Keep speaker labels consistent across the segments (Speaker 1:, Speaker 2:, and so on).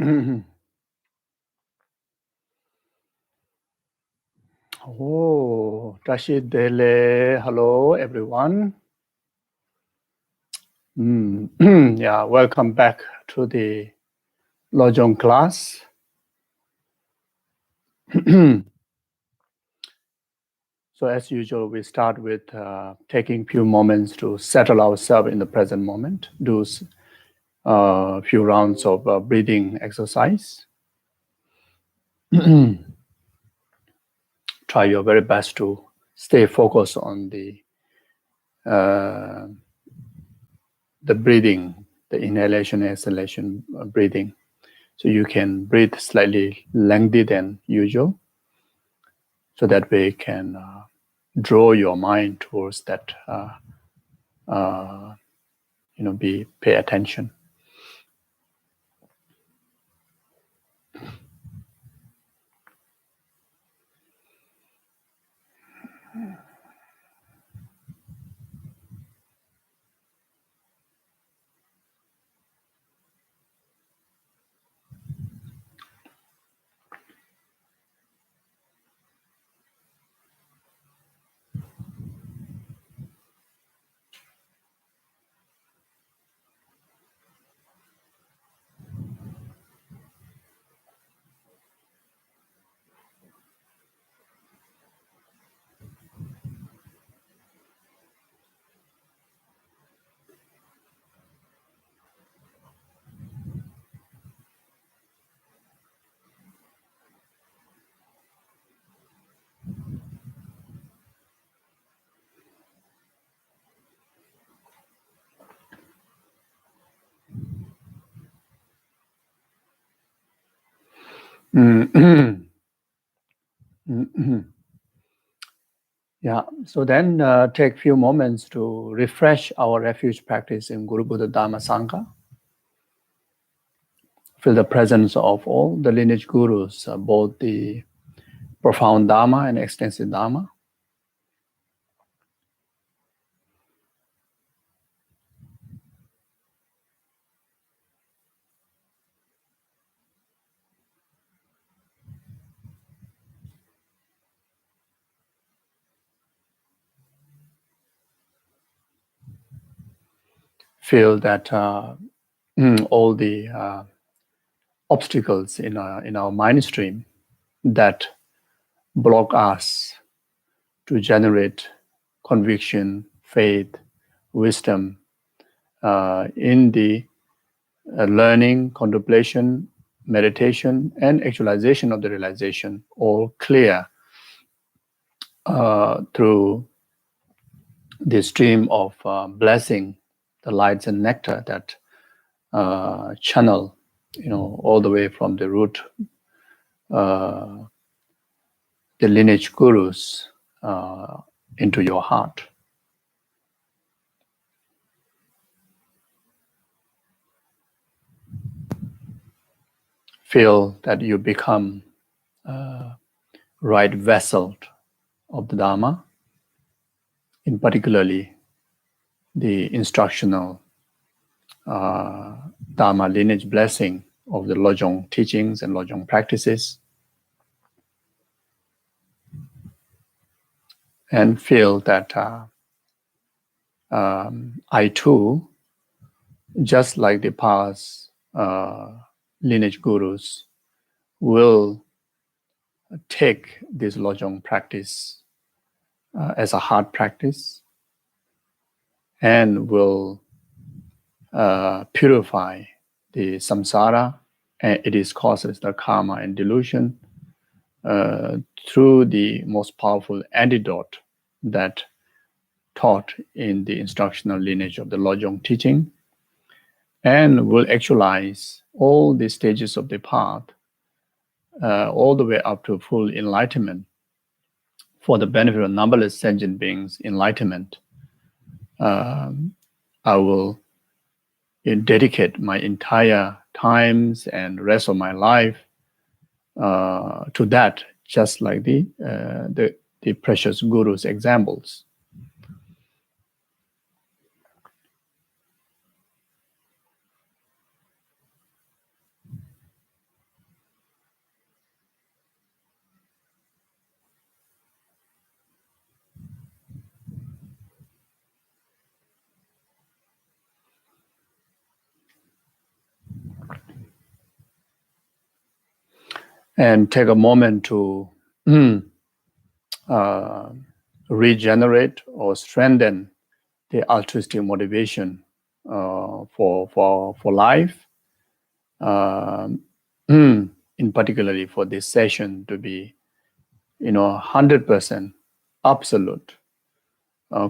Speaker 1: Oh, Tashi Dele. Hello, everyone. Yeah, welcome back to the Lojong class. So as usual, we start with taking a few moments to settle ourselves in the present moment, do a few rounds of breathing exercise. Try your very best to stay focused on the breathing, the inhalation, exhalation breathing. So you can breathe slightly lengthy than usual, so that way you can draw your mind towards that, pay attention. Yeah, so then take a few moments to refresh our refuge practice in Guru Buddha Dharma Sangha. Feel the presence of all the lineage gurus, both the profound Dharma and extensive Dharma. Feel that all the obstacles in our mind stream that block us to generate conviction, faith, wisdom in the learning, contemplation, meditation, and actualization of the realization, all clear through the stream of blessing, the lights and nectar that channel, all the way from the root, the lineage gurus into your heart. Feel that you become right vessel of the Dharma, in particularly the instructional Dharma lineage blessing of the Lojong teachings and Lojong practices. And feel that I too, just like the past lineage gurus, will take this Lojong practice as a hard practice and will purify the samsara and its causes, the karma and delusion, through the most powerful antidote that taught in the instructional lineage of the Lojong teaching, and will actualize all the stages of the path all the way up to full enlightenment for the benefit of numberless sentient beings' enlightenment. I will dedicate my entire times and rest of my life to that, just like the precious gurus' examples. and take a moment to regenerate or strengthen the altruistic motivation for life, in particularly for this session to be 100% absolute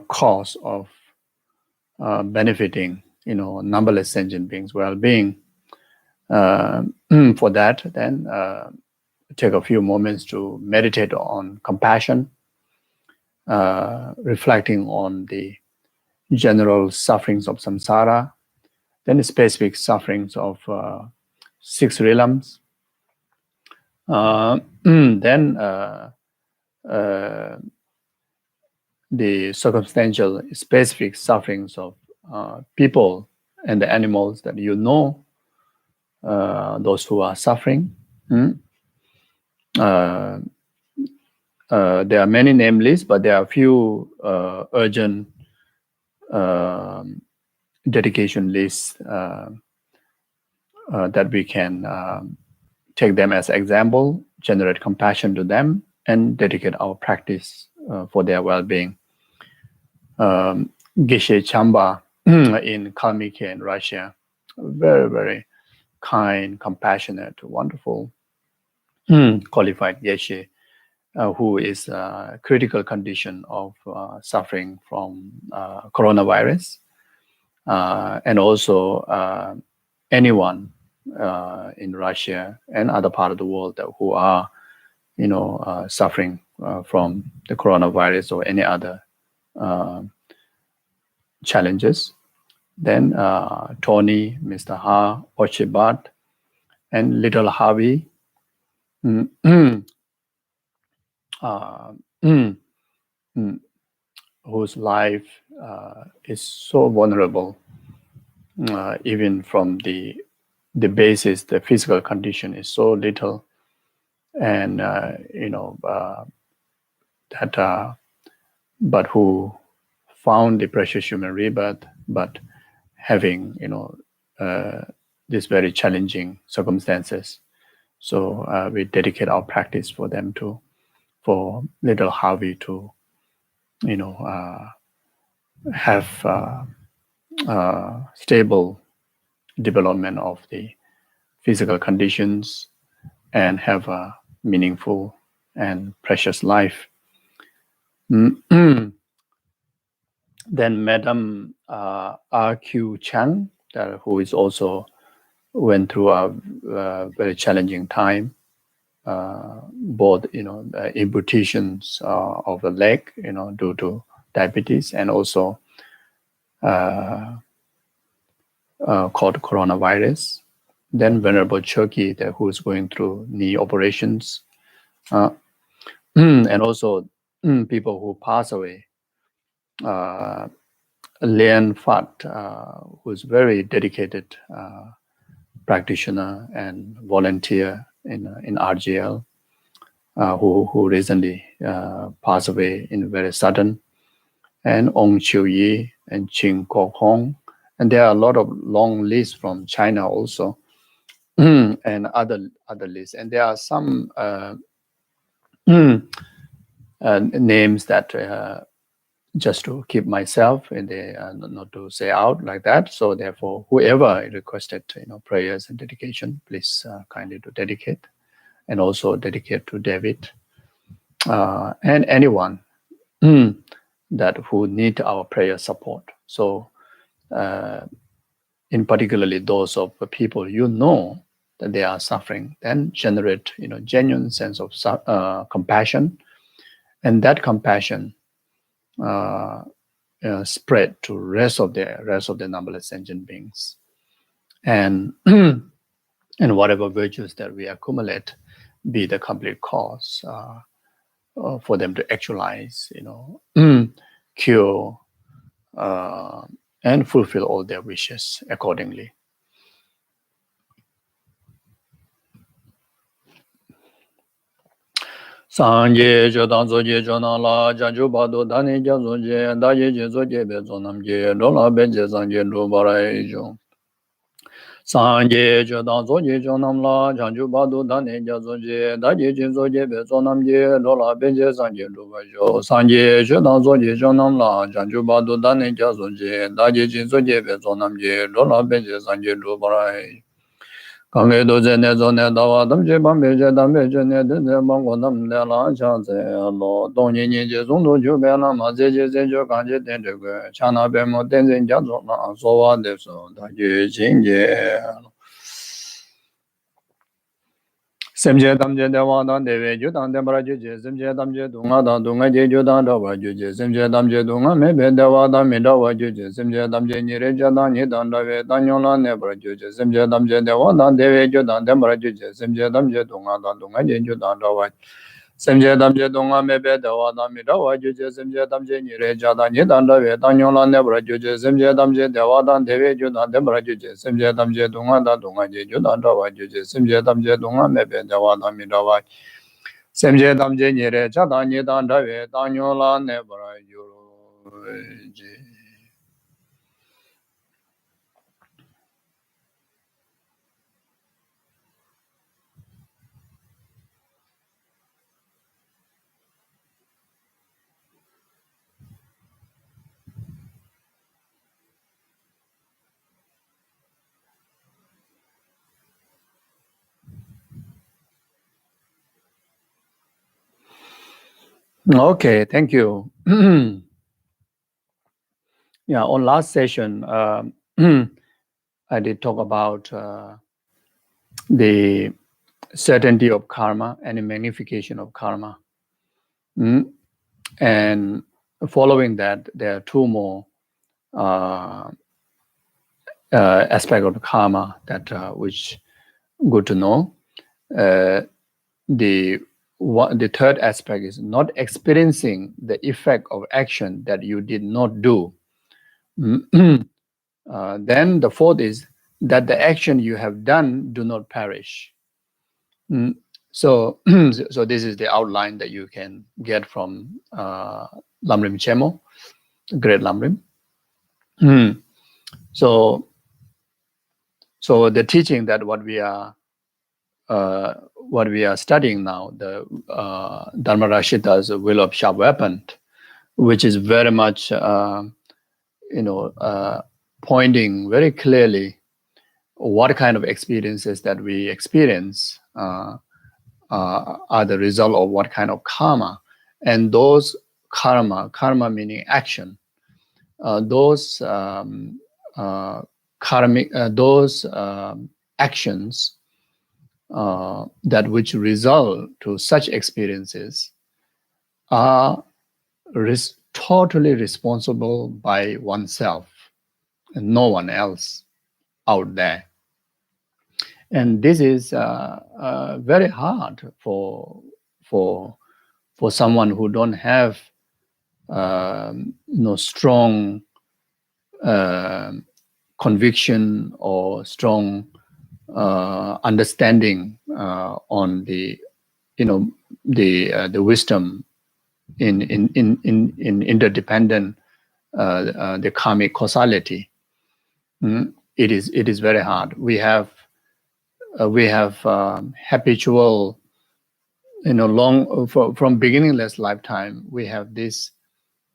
Speaker 1: cause of benefiting numberless sentient beings' well-being. For that, then take a few moments to meditate on compassion, reflecting on the general sufferings of samsara, then the specific sufferings of 6 realms, then the circumstantial specific sufferings of people and the animals that those who are suffering. There are many name lists, but there are a few urgent dedication lists that we can take them as example, generate compassion to them, and dedicate our practice for their well-being. Geshe Chamba in Kalmykia in Russia, very, very kind, compassionate, wonderful, qualified Geshe, who is a critical condition of suffering from coronavirus, and also anyone in Russia and other part of the world who are, suffering from the coronavirus or any other challenges. Then Tony, Mr. Ha, Ochibat, and little Harvey, whose life is so vulnerable, even from the basis, the physical condition is so little, and but who found the precious human rebirth, but having these very challenging circumstances. So we dedicate our practice for them for little Harvey to have stable development of the physical conditions and have a meaningful and precious life. Then Madam R.Q. Chang, who is also went through a very challenging time, both amputations of the leg, due to diabetes, and also called coronavirus. Then Venerable Churky, who is going through knee operations, and also people who pass away. Lian Fat, who is very dedicated practitioner and volunteer in RGL, who recently passed away in very sudden, and Ong Chiu Yi and Ching Kok Hong, and there are a lot of long lists from China also, and other lists, and there are some names that just to keep myself in the not to say out like that. So therefore, whoever requested prayers and dedication, please kindly to dedicate, and also dedicate to David and anyone that who need our prayer support. So in particularly those of the people that they are suffering, then generate genuine sense of compassion, and that compassion spread to rest of the numberless sentient beings, and and whatever virtues that we accumulate be the complete cause for them to actualize, cure, and fulfill all their wishes accordingly. Sanje Jodang Zoje Jonala Janju Bado Dani Jazoje Daje Zoje Bezonam Je Dola Beje Zanje Dubarai Jo Sanje Jodan Zoji Jonamla, Janju Badu Dane Jazoje, Daji Jinzoje Bezonamje, Lola Benje Sanje Luvajo, Sanje Jodan Zoji Jonamla, Janju Badu Dane Jazoje, Daji Jinzoje Bezonamje, Lola Benje Sanje Luvarai. Kange doze ne zone dawa damje bambeje dambeje ne deze bango namde la chanze lo donye nye je zondo ju be la ma ze je ze jo kanje ten de ge chana be mo ten zen ja zo la so wa de so da je jing je semje damje de wa dan de we ju dan de bra ju je semje damje dunga da dunga je ju dan da wa ju je semje damje dunga me be de wa da me da wa ju je semje damje ni re ja dan ni dan da we dan yo la ne bra ju je semje damje de wa dan de we ju dan de bra ju je semje damje dunga da dunga je ju dan da wa semje damje dunga me be de wa da me da wa ju je semje damje ni re ja dan ni dan da we dan yo la ne bra ju je semje damje de wa dan de we ju dan de bra ju je semje damje dunga da dunga je ju dan da wa ju je semje damje dunga me be de wa da me da wa semje damje ni re ja dan ni dan da we dan yo la ne bra ju je. Okay, thank you. Yeah, on last session, I did talk about the certainty of karma and the magnification of karma. And following that, there are two more aspects of karma that which good to know. The third aspect is not experiencing the effect of action that you did not do. Then the fourth is that the action you have done do not perish. So this is the outline that you can get from Lamrim Chemo, Great Lamrim. So the teaching that what we are studying now, the Dharmarashita's will of sharp weapon, which is very much pointing very clearly what kind of experiences that we experience are the result of what kind of karma, and those karma meaning action, those karmic actions that which result to such experiences are totally responsible by oneself and no one else out there. And this is very hard for someone who don't have strong conviction or strong understanding on the wisdom in interdependent the karmic causality. It is very hard. We have habitual, long from beginningless lifetime, we have this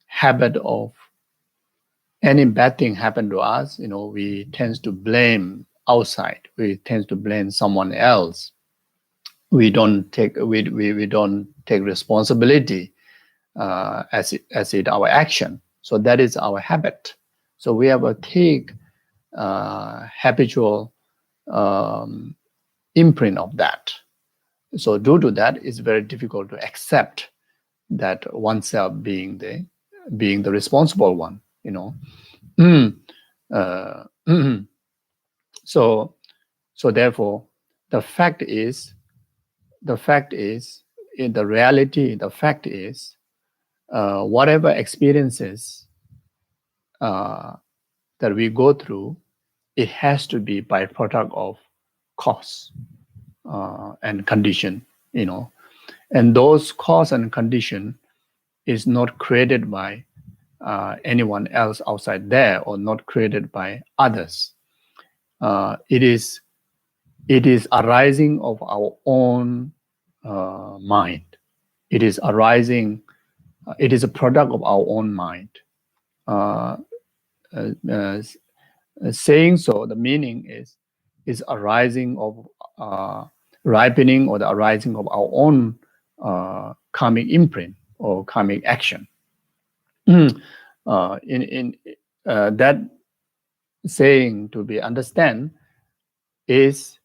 Speaker 1: habit of any bad thing happen to us, we tend to blame outside. We tend to blame someone else. We don't take responsibility as it our action. So that is our habit. So we have a thick habitual imprint of that. So due to that, it's very difficult to accept that oneself being the responsible one. So therefore, the fact is, in the reality, the fact is, whatever experiences that we go through, it has to be byproduct of cause and condition, and those cause and condition is not created by anyone else outside there, or not created by others. it is arising of our own mind. It is arising. It is a product of our own mind. Saying so, the meaning is arising of ripening, or the arising of our own karmic imprint or karmic action. In that saying, to be understand is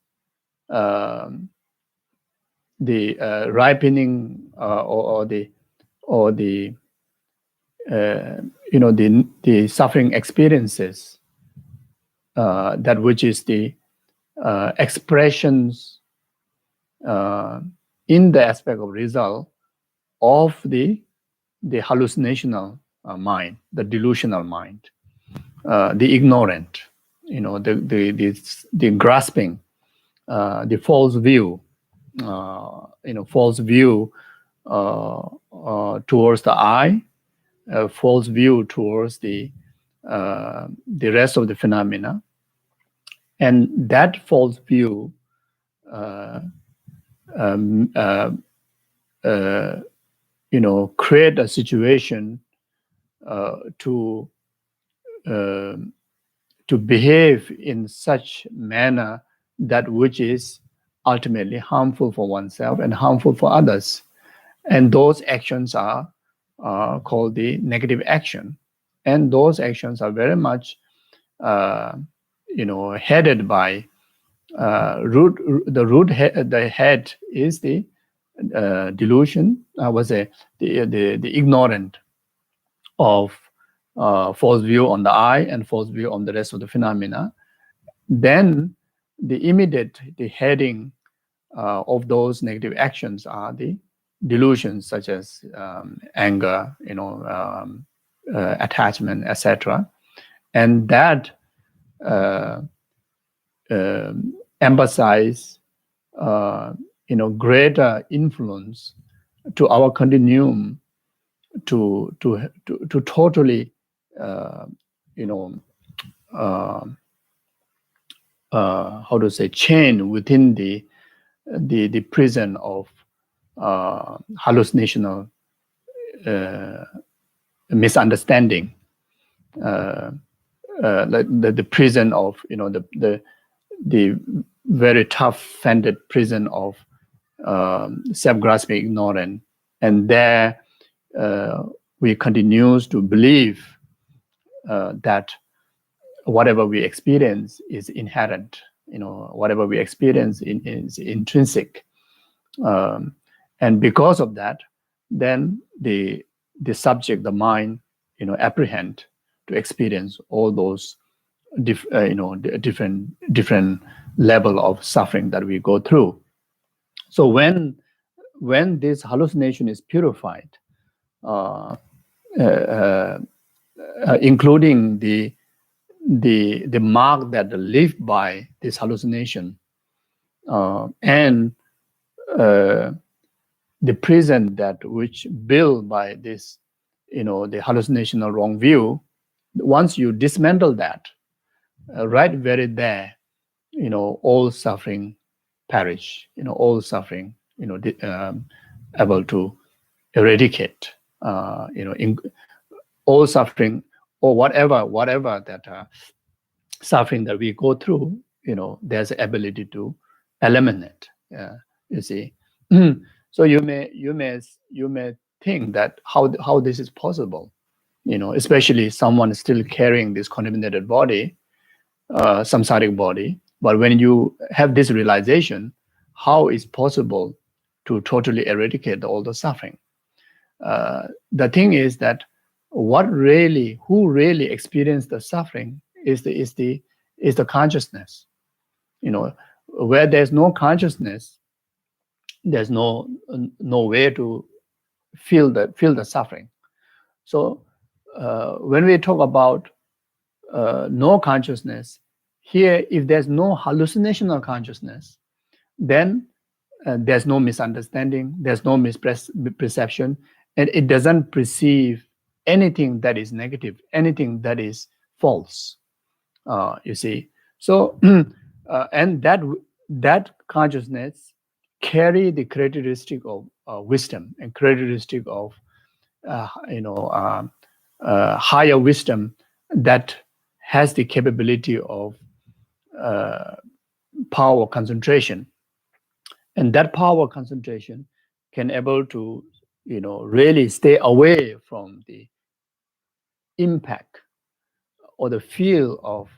Speaker 1: the ripening or the the suffering experiences, that which is the expressions in the aspect of result of the hallucinational mind, the delusional mind, the ignorant, the grasping, the false view, false view towards the I, false view towards the rest of the phenomena, and that false view create a situation to behave in such manner that which is ultimately harmful for oneself and harmful for others. And those actions are called the negative action. And those actions are very much headed by the head is the delusion. I was the ignorant of false view on the I and false view on the rest of the phenomena. Then the heading of those negative actions are the delusions, such as anger, attachment, etc. And that emphasize greater influence to our continuum to totally how to say, chain within the prison of hallucinational misunderstanding, the prison of the very tough-fended prison of self-grasping ignorance, and there we continues to believe that whatever we experience is inherent. Whatever we experience is intrinsic, and because of that, then the subject, the mind, apprehend to experience all those different level of suffering that we go through. So when this hallucination is purified, including the mark that live by this hallucination, and the prison that which built by this, the hallucinational wrong view, once you dismantle that, right very there, all suffering perish, all suffering, able to eradicate, all suffering, or whatever that suffering that we go through, there's the ability to eliminate. You see, so you may think that how this is possible, especially someone still carrying this contaminated body, samsaric body. But when you have this realization, how is possible to totally eradicate all the suffering? The thing is that who really experienced the suffering is the consciousness. Where there's no consciousness, there's no way to feel the suffering. So when we talk about no consciousness here, if there's no hallucinational consciousness, then there's no misunderstanding, there's no misperception, and it doesn't perceive anything that is negative, anything that is false. You see, So, and that consciousness carry the characteristic of wisdom and characteristic of higher wisdom that has the capability of power concentration, and that power concentration can able to really stay away from the impact or the feel of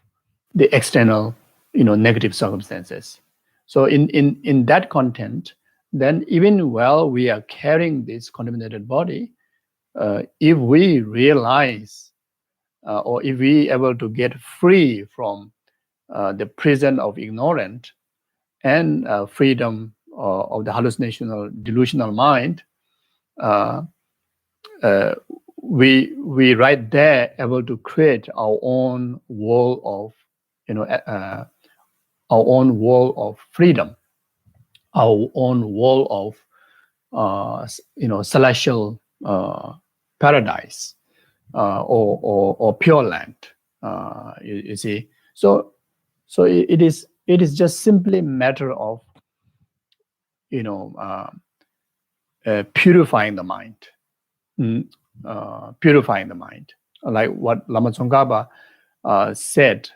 Speaker 1: the external negative circumstances. So in that content, then even while we are carrying this contaminated body, if we realize or if we able to get free from the prison of ignorance and freedom of the hallucinational delusional mind, uh, uh, we right there able to create our own world of our own world of freedom, our own world of celestial paradise or pure land. You see, so it is just simply a matter of purifying the mind, purifying the mind, like what Lama Tsongkhapa said.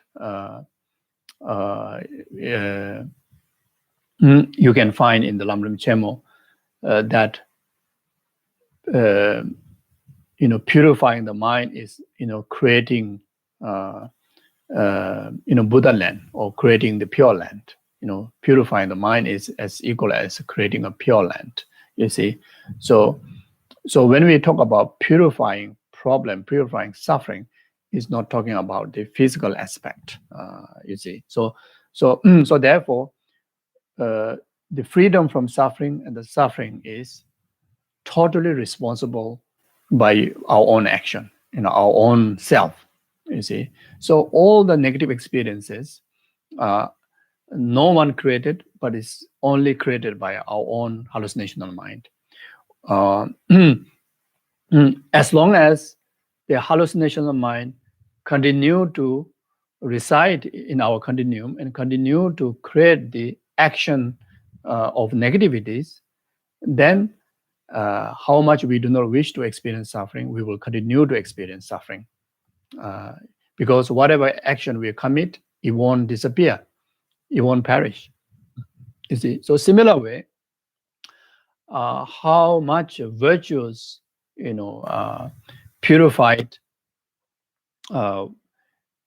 Speaker 1: You can find in the Lamrim Chemo that purifying the mind is creating Buddha land or creating the pure land. Purifying the mind is as equal as creating a pure land. You see, so when we talk about purifying problem, purifying suffering, is not talking about the physical aspect. You see, so therefore, the freedom from suffering and the suffering is totally responsible by our own action, our own self. You see, so all the negative experiences, no one created, but it's only created by our own hallucinational mind. As long as the hallucinational mind continue to reside in our continuum and continue to create the action of negativities, then how much we do not wish to experience suffering, we will continue to experience suffering. Because whatever action we commit, it won't disappear, it won't perish. You see, so similar way, how much virtuous, purified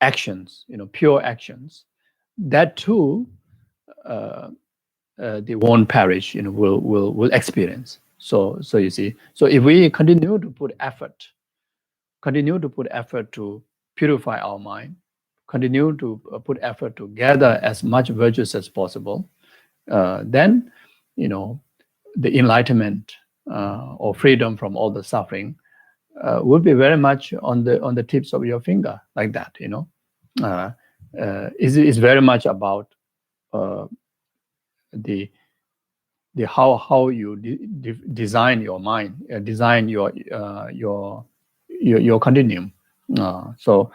Speaker 1: actions, pure actions, that too, they won't perish, will experience. So you see, so if we continue to put effort to purify our mind, continue to put effort to gather as much virtues as possible, then the enlightenment or freedom from all the suffering will be very much on the tips of your finger, like that. Is very much about the how you design your mind, design your continuum. So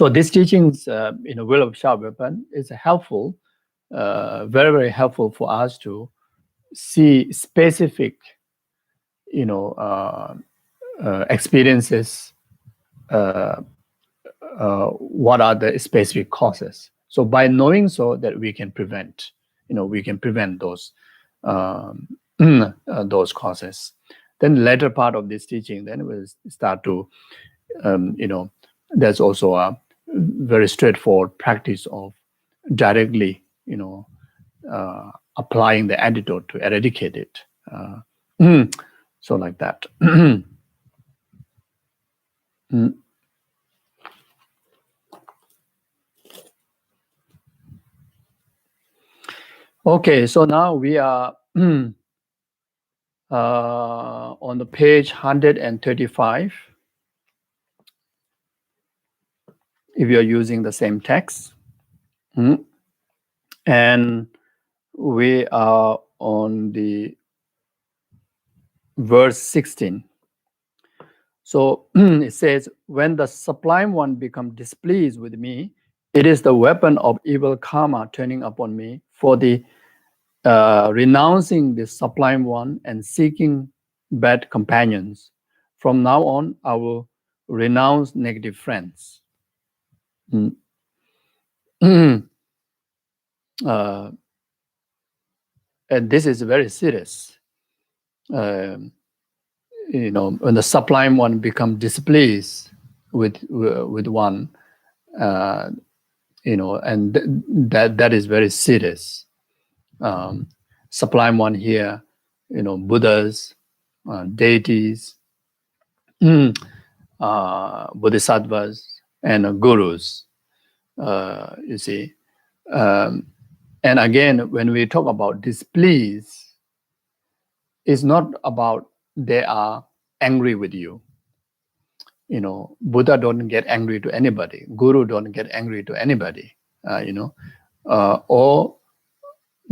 Speaker 1: these teachings, Will of Sharp Weapon, is helpful, very, very helpful for us to see specific, experiences. What are the specific causes? So by knowing so that we can prevent, those those causes. Then the later part of this teaching, then we'll start to, there's also a very straightforward practice of directly, applying the antidote to eradicate it. So like that. Okay, so now we are on the page 135. If you're using the same text. And we are on the verse 16. So it says, when the Sublime One becomes displeased with me, It is the weapon of evil karma turning upon me for the renouncing the Sublime One and seeking bad companions. From now on, I will renounce negative friends. Mm. And this is very serious. When the Sublime One become displeased with one, and that is very serious. Sublime One here, Buddhas, deities, bodhisattvas, and gurus. You see, and again, when we talk about displease, it's not about they are angry with you. Buddha don't get angry to anybody. Guru don't get angry to anybody. Or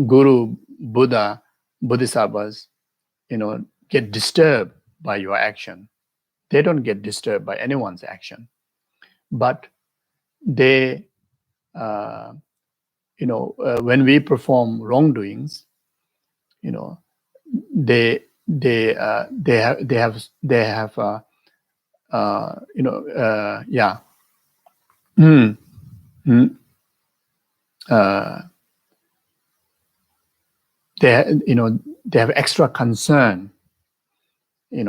Speaker 1: Guru, Buddha, Bodhisattvas, get disturbed by your action. They don't get disturbed by anyone's action, but they, when we perform wrongdoings, they have yeah. Mm, mm, they have extra concern. They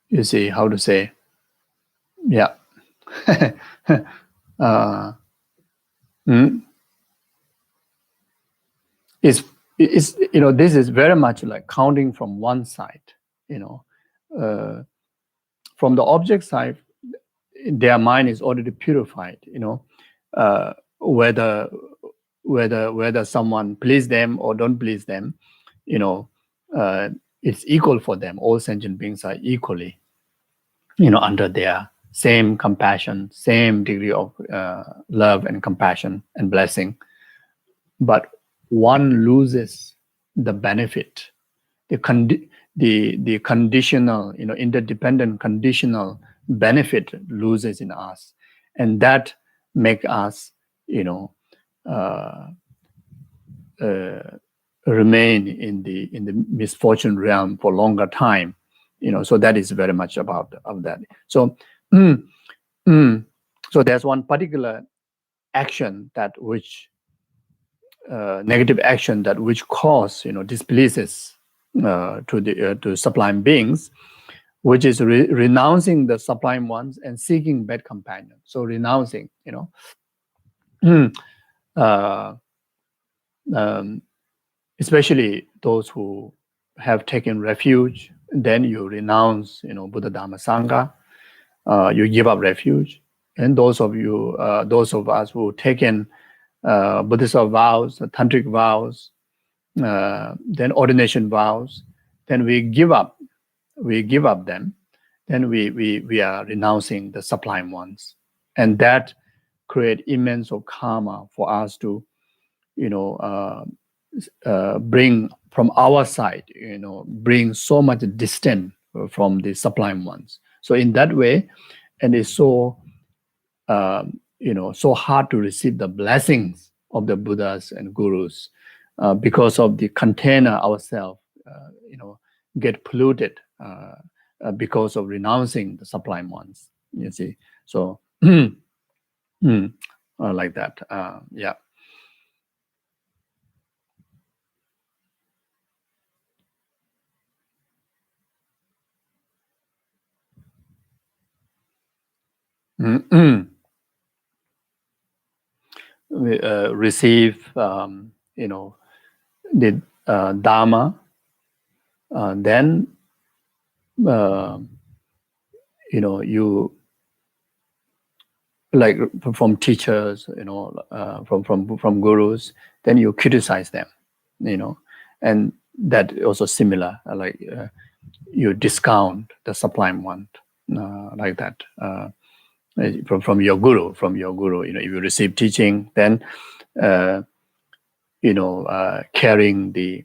Speaker 1: you see how to say, yeah. Is this is very much like counting from one side. From the object side, their mind is already purified. Whether someone please them or don't please them, it's equal for them. All sentient beings are equally, under their same compassion, same degree of love and compassion and blessing. But one loses the benefit, the conditional, interdependent conditional benefit loses in us, and that make us, remain in the misfortune realm for longer time. So that is very much about of that. So, so there's one particular action that which negative action that which cause displeases to sublime beings, which is renouncing the sublime ones and seeking bad companions. So renouncing, especially those who have taken refuge, then you renounce, Buddha, Dharma, Sangha. You give up refuge, and those of us who taken Buddhist vows, tantric vows, then ordination vows, then we give up them. Then we are renouncing the sublime ones, and that create immense of karma for us to, bring from our side, bring so much distance from the sublime ones. So in that way, and it's so, so hard to receive the blessings of the Buddhas and Gurus because of the container ourselves, get polluted because of renouncing the sublime ones. You see, so like that, yeah. We receive, the Dharma, then you like from teachers, from gurus, then you criticize them, and that also similar, like you discount the sublime one, like that. From your guru, if you receive teaching, then carrying the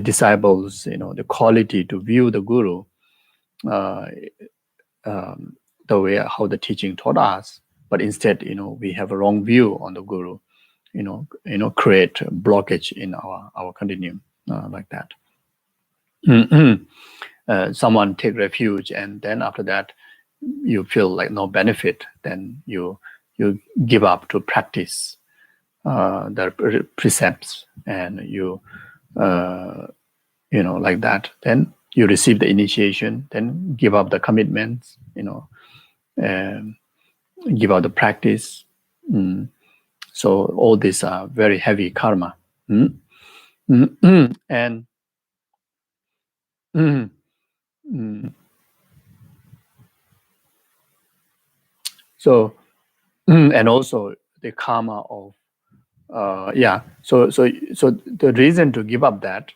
Speaker 1: disciples, the quality to view the guru, the way how the teaching taught us, but instead, we have a wrong view on the guru, create a blockage in our continuum, like that. Someone take refuge, and then after that, you feel like no benefit, then you give up to practice the precepts, and you like that. Then you receive the initiation, then give up the commitments, give up the practice. So all these are very heavy karma. And so and also the karma of so the reason to give up that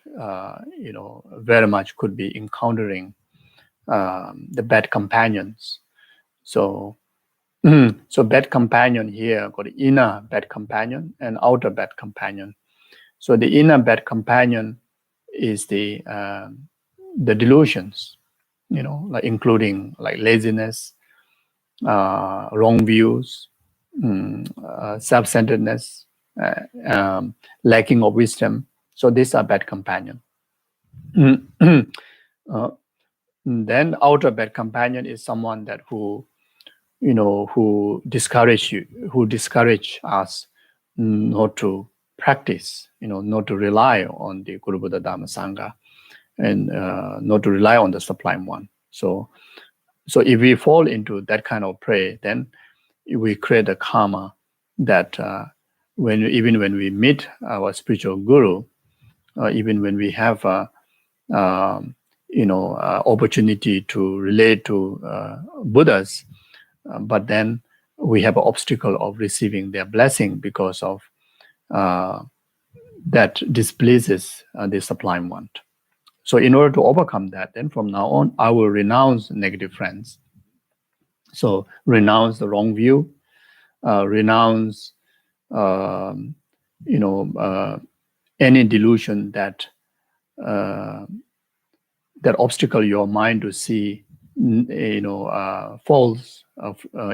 Speaker 1: very much could be encountering the bad companions. So bad companion here got inner bad companion and outer bad companion. So the inner bad companion is the delusions, like including like laziness, wrong views, self-centeredness, lacking of wisdom. So these are bad companion. Then outer bad companion is someone that who discourage us not to practice, not to rely on the Guru Buddha Dharma Sangha, and not to rely on the Sublime One. So if we fall into that kind of prey, then we create a karma that even when we meet our spiritual guru, even when we have opportunity to relate to Buddhas, but then we have an obstacle of receiving their blessing because of that displeases the Sublime One. So in order to overcome that, then from now on, I will renounce negative friends. So renounce the wrong view, renounce any delusion that obstacle your mind to see faults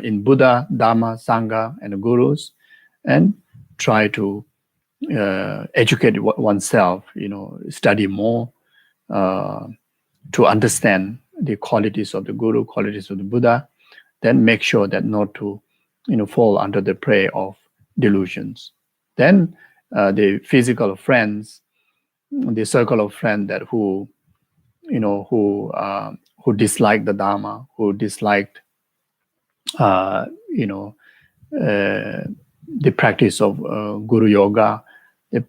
Speaker 1: in Buddha, Dharma, Sangha, and the gurus, and try to educate oneself, study more to understand the qualities of the guru, qualities of the Buddha, then make sure that not to fall under the prey of delusions. Then the physical friends, the circle of friends that who dislike the Dharma, who disliked the practice of Guru Yoga, the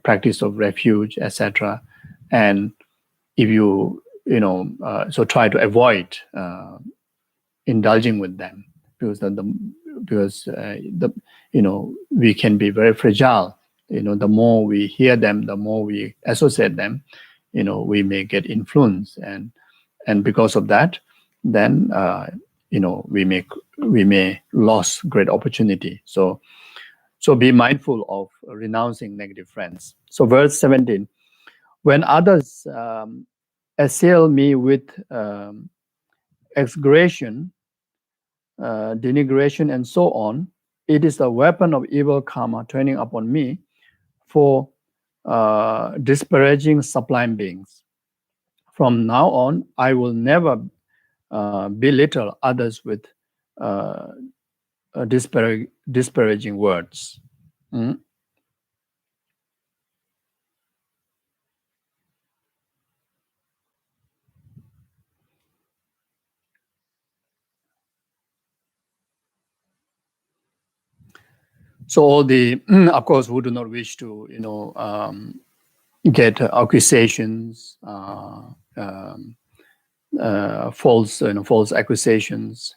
Speaker 1: practice of refuge, etc. And if you so try to avoid indulging with them, because we can be very fragile. The more we hear them, the more we associate them, we may get influenced, and because of that, then we may lose great opportunity. So be mindful of renouncing negative friends. So verse 17, when others assail me with exaggeration, denigration, and so on, it is a weapon of evil karma turning upon me for disparaging sublime beings. From now on, I will never belittle others with disparaging words. So all the, of course, who do not wish to, get accusations, false accusations,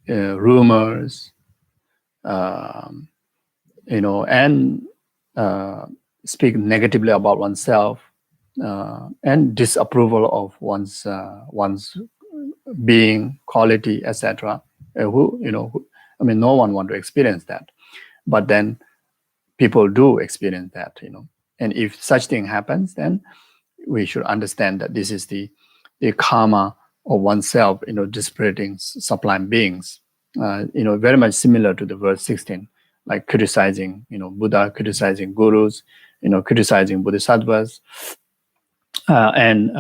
Speaker 1: rumors, and speak negatively about oneself, and disapproval of one's being, quality, etc. No one want to experience that, but then people do experience that, and if such thing happens, then we should understand that this is the karma of oneself, dispiriting sublime beings. Very much similar to the verse 16, like criticizing, Buddha, criticizing gurus, criticizing bodhisattvas, and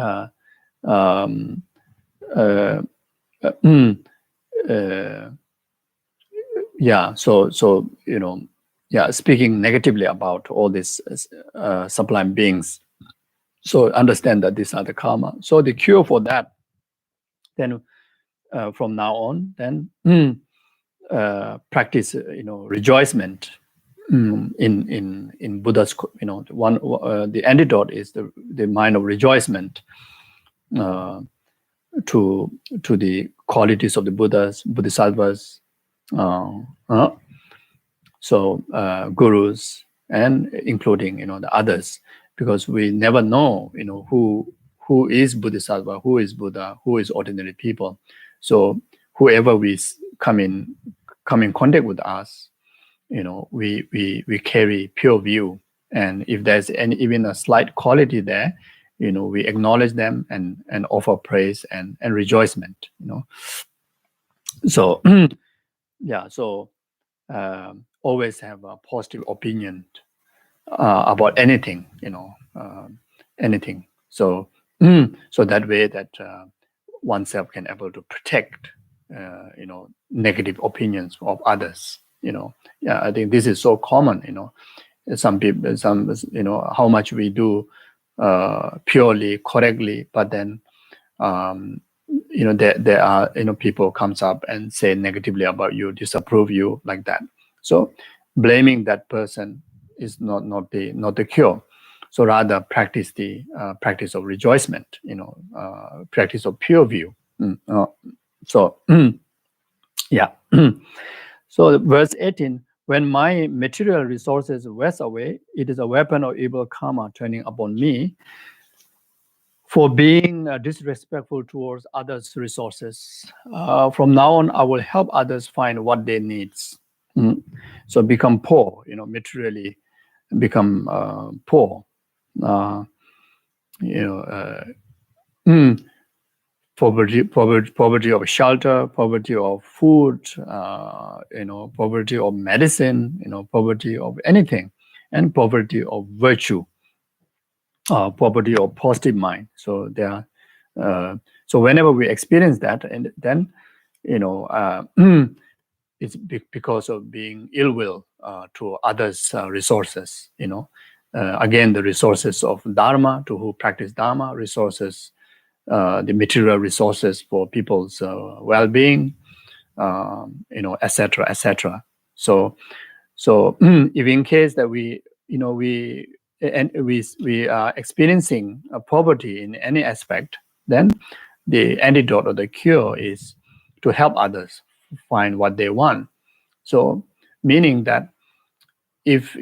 Speaker 1: speaking negatively about all these sublime beings. So understand that these are the karma. So the cure for that, then from now on, then practice, rejoicement in Buddha's, the antidote is the mind of rejoicement to the qualities of the Buddhas, Bodhisattvas, gurus, and including the others, because we never know who is Bodhisattva, who is Buddha, who is ordinary people. So whoever we come in contact with us, we carry pure view, and if there's even a slight quality there, we acknowledge them and offer praise and rejoicement. So always have a positive opinion about anything, anything. So that way that oneself can able to protect, negative opinions of others. I think this is so common. Some people, how much we do purely, correctly, but then there are people comes up and say negatively about you, disapprove you, like that. So blaming that person is not the cure. So rather practice the practice of rejoicement, practice of pure view. So verse 18, when my material resources waste away, it is a weapon of evil karma turning upon me for being disrespectful towards others' resources. From now on, I will help others find what they need. So become poor, materially become poor. Poverty of shelter, poverty of food, poverty of medicine, poverty of anything, and poverty of virtue, poverty of positive mind. So there are, so whenever we experience that, and then it's because of being ill will to others' resources. Again, the resources of Dharma, to who practice Dharma, resources, the material resources for people's well-being, etc., etc. So if in case that we are experiencing poverty in any aspect, then the antidote or the cure is to help others find what they want. So meaning that if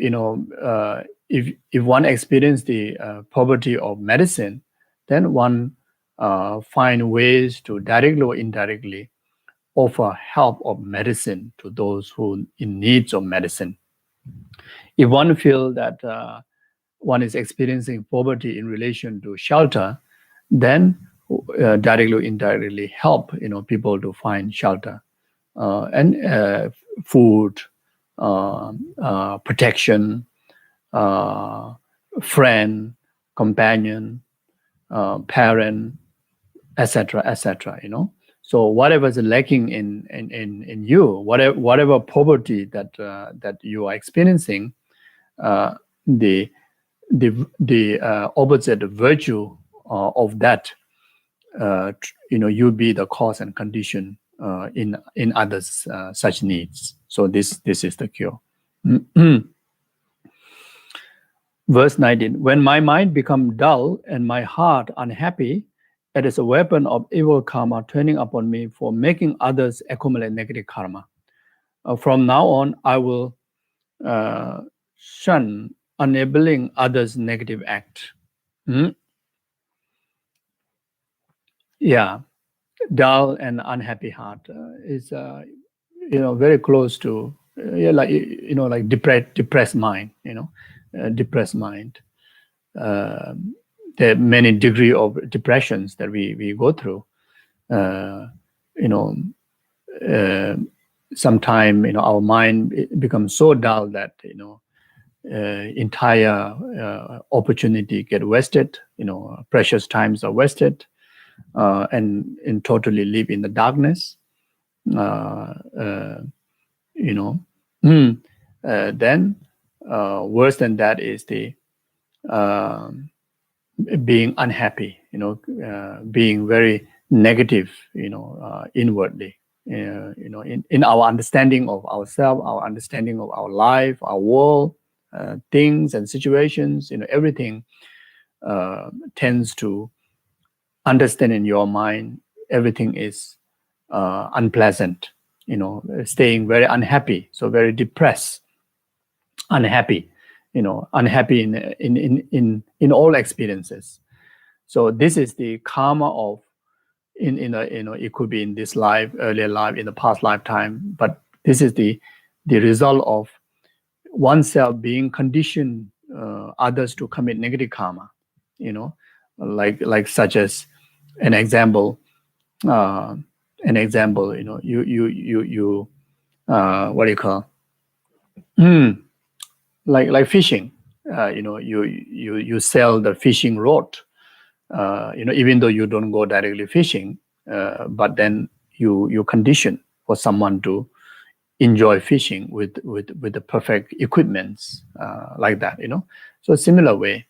Speaker 1: one experiences the poverty of medicine, then one find ways to directly or indirectly offer help of medicine to those who in needs of medicine. If one feels that one is experiencing poverty in relation to shelter, then directly or indirectly help people to find shelter and food, protection, friend, companion, parent, etc., etc. So whatever is lacking in you, whatever poverty that you are experiencing, the opposite virtue of that, you be the cause and condition in others' such needs. So this is the cure. Verse 19, when my mind become dull and my heart unhappy, it is a weapon of evil karma turning upon me for making others accumulate negative karma. From now on, I will shun enabling others' negative act. Yeah, dull and unhappy heart is very close to like depressed mind. Depressed mind. there are many degree of depressions that we go through. Sometimes our mind becomes so dull that entire opportunity get wasted. Precious times are wasted, and totally live in the darkness. Then worse than that is the being unhappy, being very negative, inwardly, in our understanding of ourselves, our understanding of our life, our world, things and situations, everything tends to understand in your mind everything is unpleasant, staying very unhappy, so very depressed, unhappy, unhappy in all experiences. So this is the karma of it could be in this life, earlier life, in the past lifetime, but this is the result of oneself being conditioned others to commit negative karma, like such as an example, you what do you call, like fishing, you sell the fishing rod, even though you don't go directly fishing, but then you condition for someone to enjoy fishing with the perfect equipments, like that. So similar way,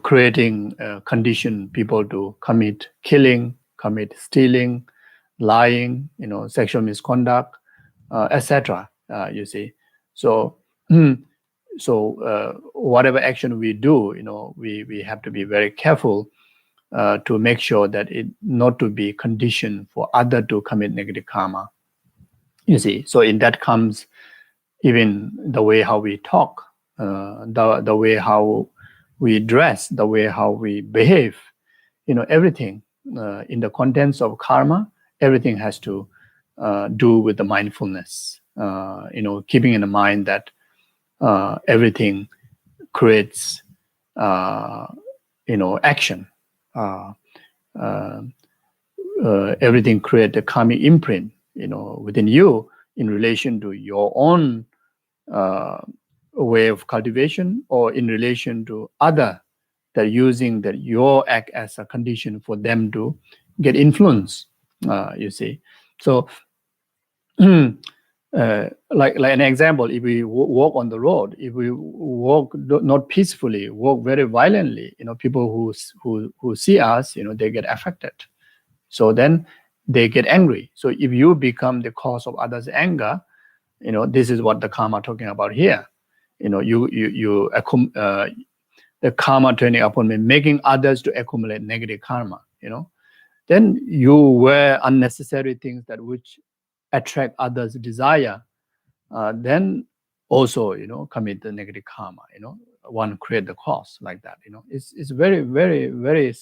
Speaker 1: creating condition people to commit killing, commit stealing, lying, sexual misconduct, etc. You see, so whatever action we do, we have to be very careful to make sure that it not to be conditioned for other to commit negative karma. You see, so in that comes even the way how we talk, the way how we dress, the way how we behave, everything in the contents of karma, everything has to do with the mindfulness, keeping in mind that everything creates action, everything creates a karmic imprint within you in relation to your own way of cultivation, or in relation to other that using that your act as a condition for them to get influence. You see, so like an example, if we walk on the road, if we walk not peacefully, walk very violently, people who see us, they get affected. So then they get angry. So if you become the cause of others' anger, this is what the karma talking about here. The karma turning upon me, making others to accumulate negative karma. Then you wear unnecessary things that which attract others' desire. Then also commit the negative karma. One create the cause like that. It's very, very, very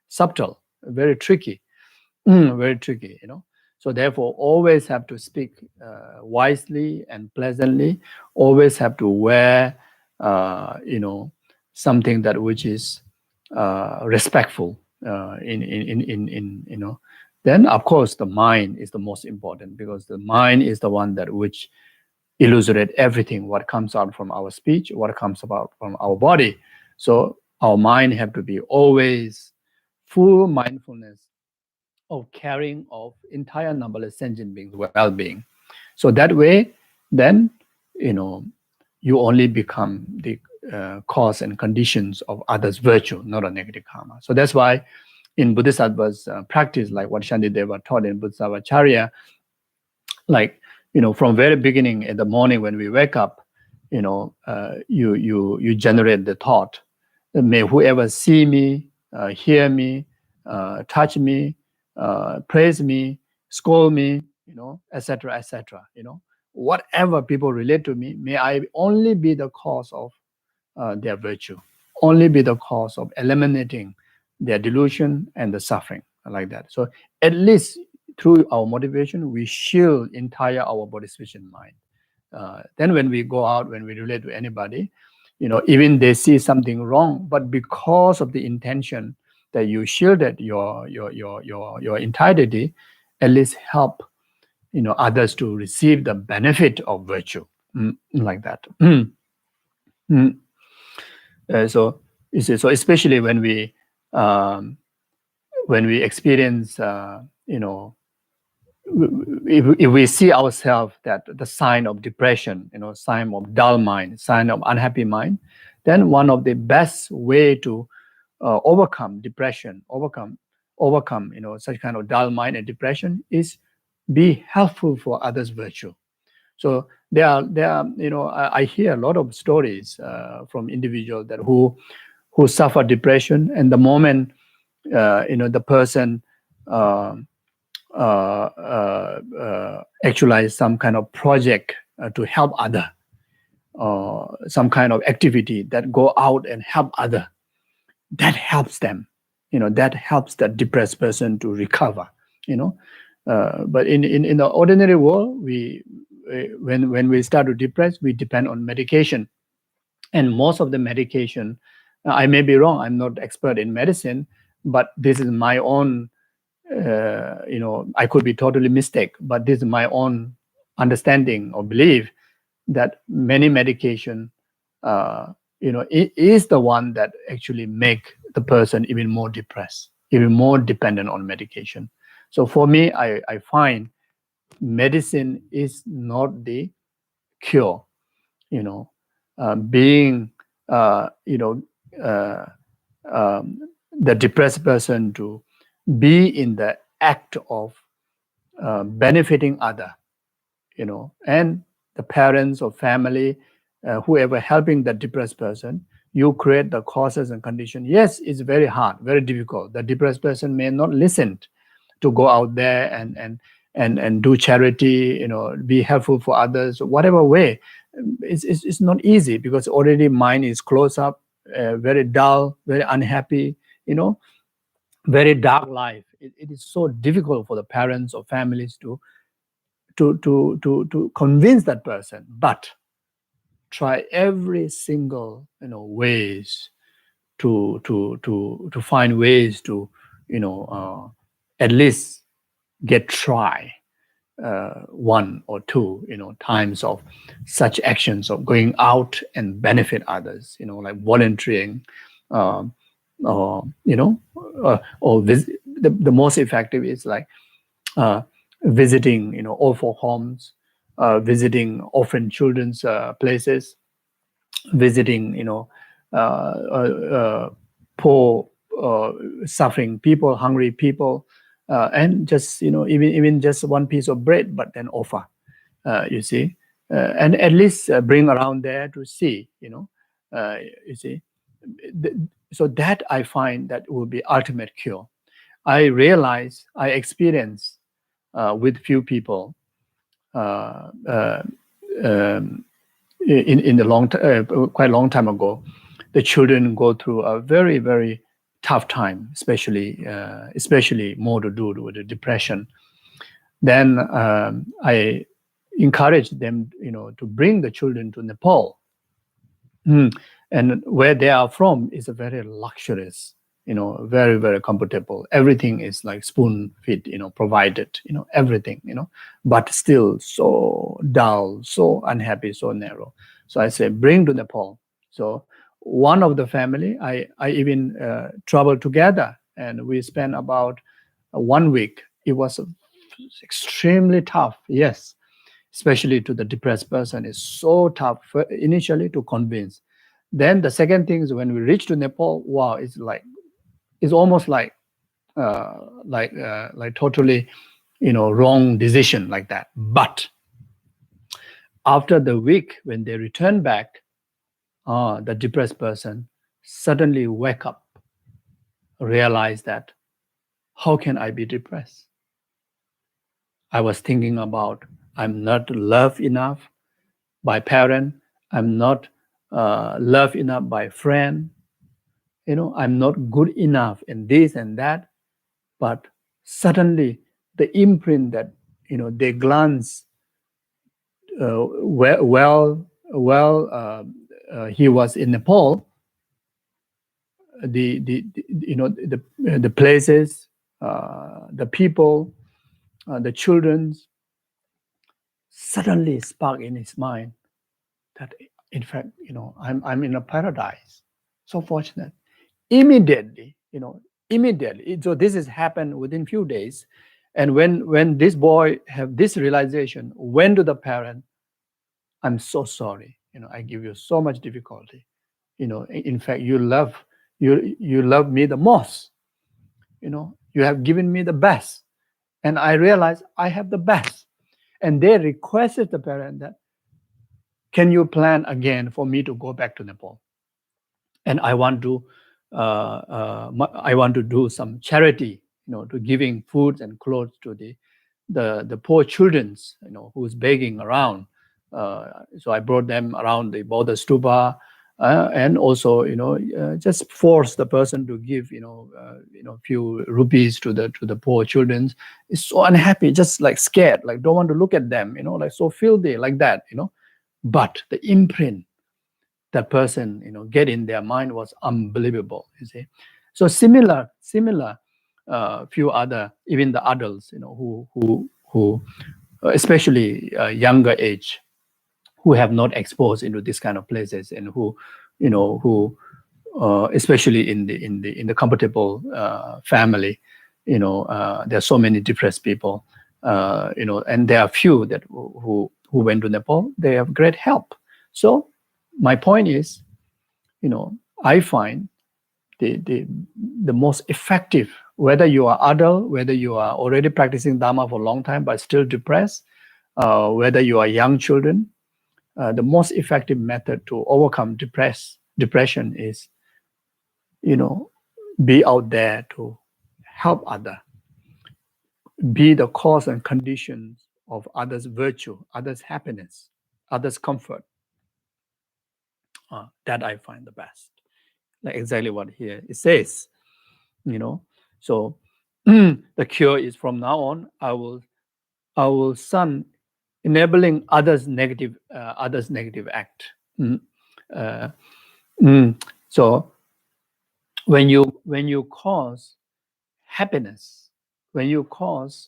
Speaker 1: subtle, very tricky, very tricky. So therefore, always have to speak wisely and pleasantly. Always have to wear, something that which is respectful. Then of course the mind is the most important, because the mind is the one that which illustrate everything what comes out from our speech, what comes about from our body. So our mind have to be always full mindfulness of caring of entire numberless sentient beings' well-being. So that way, then you only become the cause and conditions of others' virtue, not a negative karma. So that's why in Bodhisattva's practice, like what Shantideva taught in Bodhisattvacharya, like from very beginning in the morning when we wake up, you generate the thought, may whoever see me, hear me, touch me, praise me, scold me, etc., etc. Whatever people relate to me, may I only be the cause of their virtue, only be the cause of eliminating their delusion and the suffering, like that. So at least through our motivation, we shield entire our body, speech, and mind. Then when we go out, when we relate to anybody, even they see something wrong, but because of the intention that you shielded your entirety, at least help others to receive the benefit of virtue, like that. Mm. So you see, so especially when we experience, if we see ourselves that the sign of depression, sign of dull mind, sign of unhappy mind, then one of the best way to overcome depression, overcome such kind of dull mind and depression is be helpful for others' virtue. So there are I hear a lot of stories from individuals that who suffer depression, and the moment the person uh, actualize some kind of project to help other, some kind of activity that go out and help other, that helps them, that helps that depressed person to recover, but in the ordinary world, when we start to depress, we depend on medication, and most of the medication, I may be wrong, I'm not expert in medicine, but this is my own, I could be totally mistaken, but this is my own understanding or belief that many medication, it is the one that actually make the person even more depressed, even more dependent on medication. So for me, I find medicine is not the cure. Being, the depressed person to be in the act of benefiting other, and the parents or family, whoever helping the depressed person, you create the causes and conditions. Yes, it's very hard, very difficult. The depressed person may not listen to go out there and do charity, be helpful for others, whatever way. It's not easy because already mind is closed up, very dull, very unhappy, very dark life. It is so difficult for the parents or families to convince that person, but try every single ways to find ways to at least get try one or two times of such actions of going out and benefit others, like volunteering, um, or the most effective is like visiting orphan homes, visiting orphan children's places, visiting poor, suffering people, hungry people, and just even just one piece of bread, but then offer, you see, and at least bring around there to see, you see. So that I find that will be ultimate cure. I realize I experience with few people um, in the quite a long time ago, the children go through a very, very tough time, especially more to do with the depression. Then I encourage them, to bring the children to Nepal. And where they are from is a very luxurious, very, very comfortable. Everything is like spoon feed, provided, everything, but still so dull, so unhappy, so narrow. So I say, bring to Nepal. So one of the family, I even traveled together, and we spent about 1 week. It was extremely tough, yes, especially to the depressed person. It's so tough initially to convince. Then the second thing is when we reach to Nepal, wow, it's almost like totally, wrong decision like that. But after the week, when they return back, the depressed person suddenly wake up, realize that how can I be depressed? I was thinking about I'm not loved enough by parent, I'm not loved enough by friend, I'm not good enough in this and that. But suddenly the imprint that they glance well he was in Nepal, the places, the people, the children, suddenly spark in his mind that, in fact, I'm in a paradise. So fortunate. Immediately. So this has happened within few days. And when this boy have this realization, went to the parent, I'm so sorry. I give you so much difficulty. In fact, you love me the most. You have given me the best, and I realize I have the best. And they requested the parent that, can you plan again for me to go back to Nepal? And I want to do some charity, to giving food and clothes to the poor childrens, who's begging around. So I brought them around the Buddha stupa, and also, just force the person to give, few rupees to the poor children. Is so unhappy, just like scared, like don't want to look at them, like so filthy, like that, But the imprint that person, get in their mind was unbelievable. You see, so similar, few other, even the adults, who especially younger age, who have not exposed into this kind of places, and who especially in the comfortable family, there are so many depressed people, and there are few that who went to Nepal. They have great help. So my point is, I find the most effective, whether you are adult, whether you are already practicing Dharma for a long time but still depressed, whether you are young children, the most effective method to overcome depression is, be out there to help others, be the cause and conditions of others' virtue, others' happiness, others' comfort. That I find the best. Like exactly what here it says, So the cure is, from now on, I will shun enabling others' negative act. So when you cause happiness, when you cause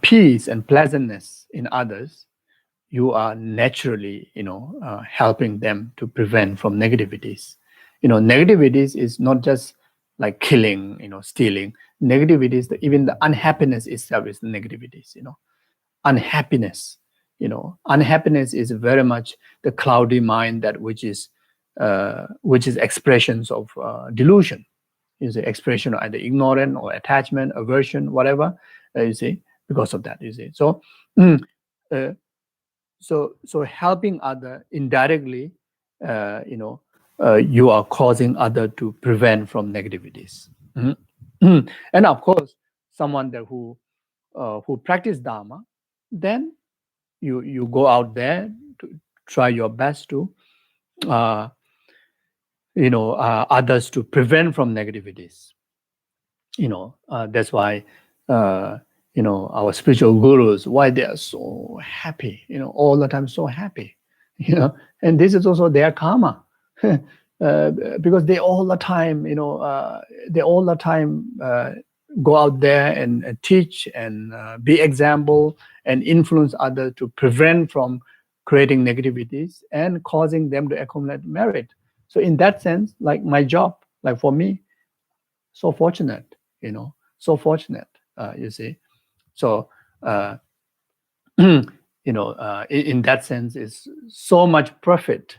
Speaker 1: peace and pleasantness in others, you are naturally helping them to prevent from negativities. Negativities is not just like killing, stealing. Negativities, even the unhappiness itself is negativities. Unhappiness. Unhappiness is very much the cloudy mind, that which is expressions of delusion. You see, expression of either ignorance or attachment, aversion, whatever. You see, because of that. You see, so so helping other indirectly, you are causing other to prevent from negativities. And of course, someone that who practice Dharma, then you go out there to try your best to others to prevent from negativities. That's why our spiritual gurus, why they are so happy, all the time, so happy, and this is also their karma. Because they all the time, go out there and teach and be example and influence others to prevent from creating negativities and causing them to accumulate merit. So in that sense, like my job, like for me, so fortunate, so fortunate, you see. So, in that sense, it's so much profit,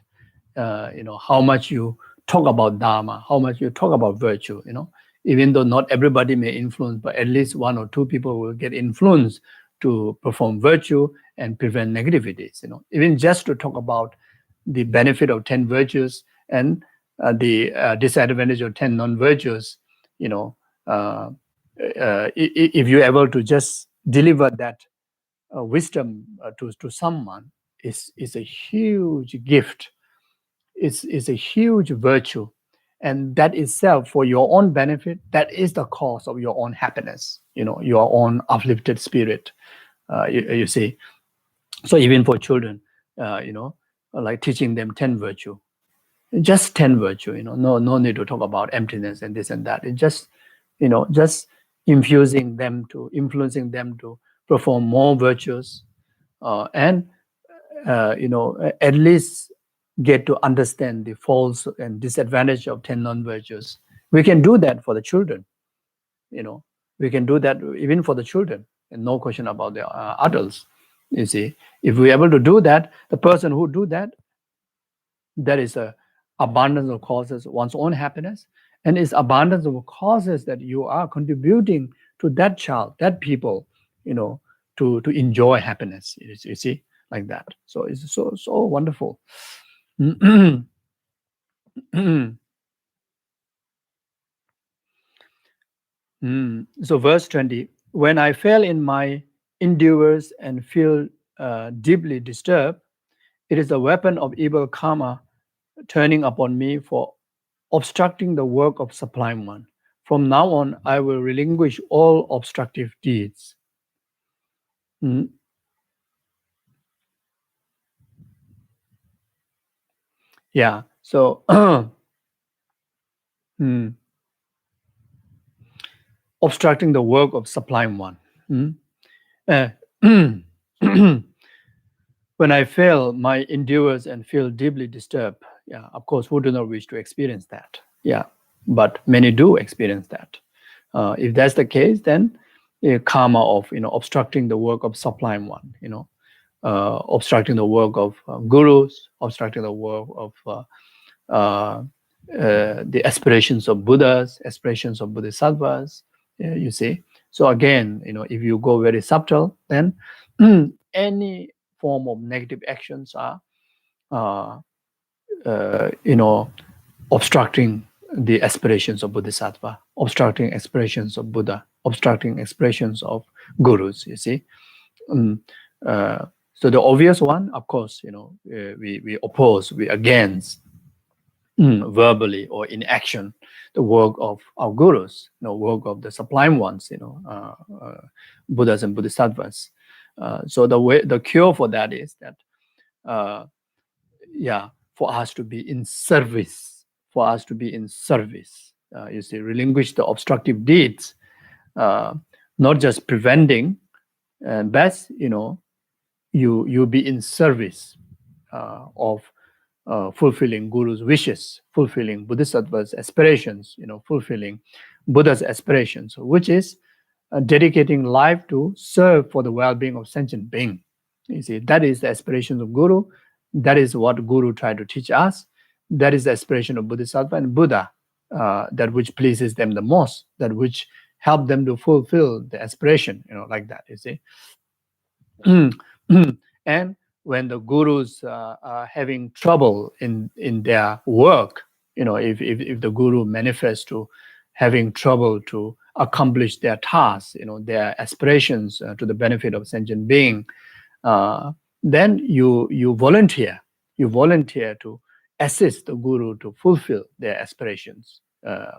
Speaker 1: how much you talk about Dharma, how much you talk about virtue, even though not everybody may influence, but at least one or two people will get influenced to perform virtue and prevent negativities, even just to talk about the benefit of 10 virtues and the disadvantage of 10 non-virtues, if you're able to just deliver that wisdom to someone, is a huge gift. It's a huge virtue, and that itself, for your own benefit, that is the cause of your own happiness, your own uplifted spirit. You see, so even for children, like teaching them 10 virtue, just 10 virtue, no need to talk about emptiness and this and that. It just influencing them to perform more virtues, and at least get to understand the faults and disadvantage of 10 non-virtues. We can do that for the children. We can do that even for the children, and no question about the adults. You see, if we're able to do that, the person who do that, there is a abundance of causes, one's own happiness, and it's abundance of causes that you are contributing to that child, that people, to enjoy happiness. You see, like that. So it's so wonderful. So verse 20, when I fell in my endeavors and feel deeply disturbed, it is the weapon of evil karma turning upon me for obstructing the work of Sublime One. From now on, I will relinquish all obstructive deeds. Yeah, so obstructing the work of Sublime One. When I fail my endeavors and feel deeply disturbed, yeah, of course, who do not wish to experience that? Yeah, but many do experience that. If that's the case, then karma of obstructing the work of Sublime One, obstructing the work of gurus, obstructing the work of the aspirations of Buddhas, aspirations of Bodhisattvas. You see. So again, if you go very subtle, then any form of negative actions are obstructing the aspirations of Bodhisattva, obstructing aspirations of Buddha, obstructing aspirations of gurus. You see. So the obvious one, of course, we oppose, we against, verbally or in action, the work of our gurus, work of the Sublime Ones, Buddhas and Bodhisattvas. So the cure for that is that, for us to be in service, you see, relinquish the obstructive deeds, not just preventing, and best, you be in service of fulfilling Guru's wishes, fulfilling Bodhisattva's aspirations, fulfilling Buddha's aspirations, which is dedicating life to serve for the well-being of sentient being. You see, that is the aspiration of Guru. That is what Guru tried to teach us. That is the aspiration of Bodhisattva and Buddha, that which pleases them the most, that which help them to fulfill the aspiration, like that, you see. And when the gurus are having trouble in their work, if the guru manifests to having trouble to accomplish their tasks, their aspirations to the benefit of sentient being, then you volunteer to assist the guru to fulfill their aspirations,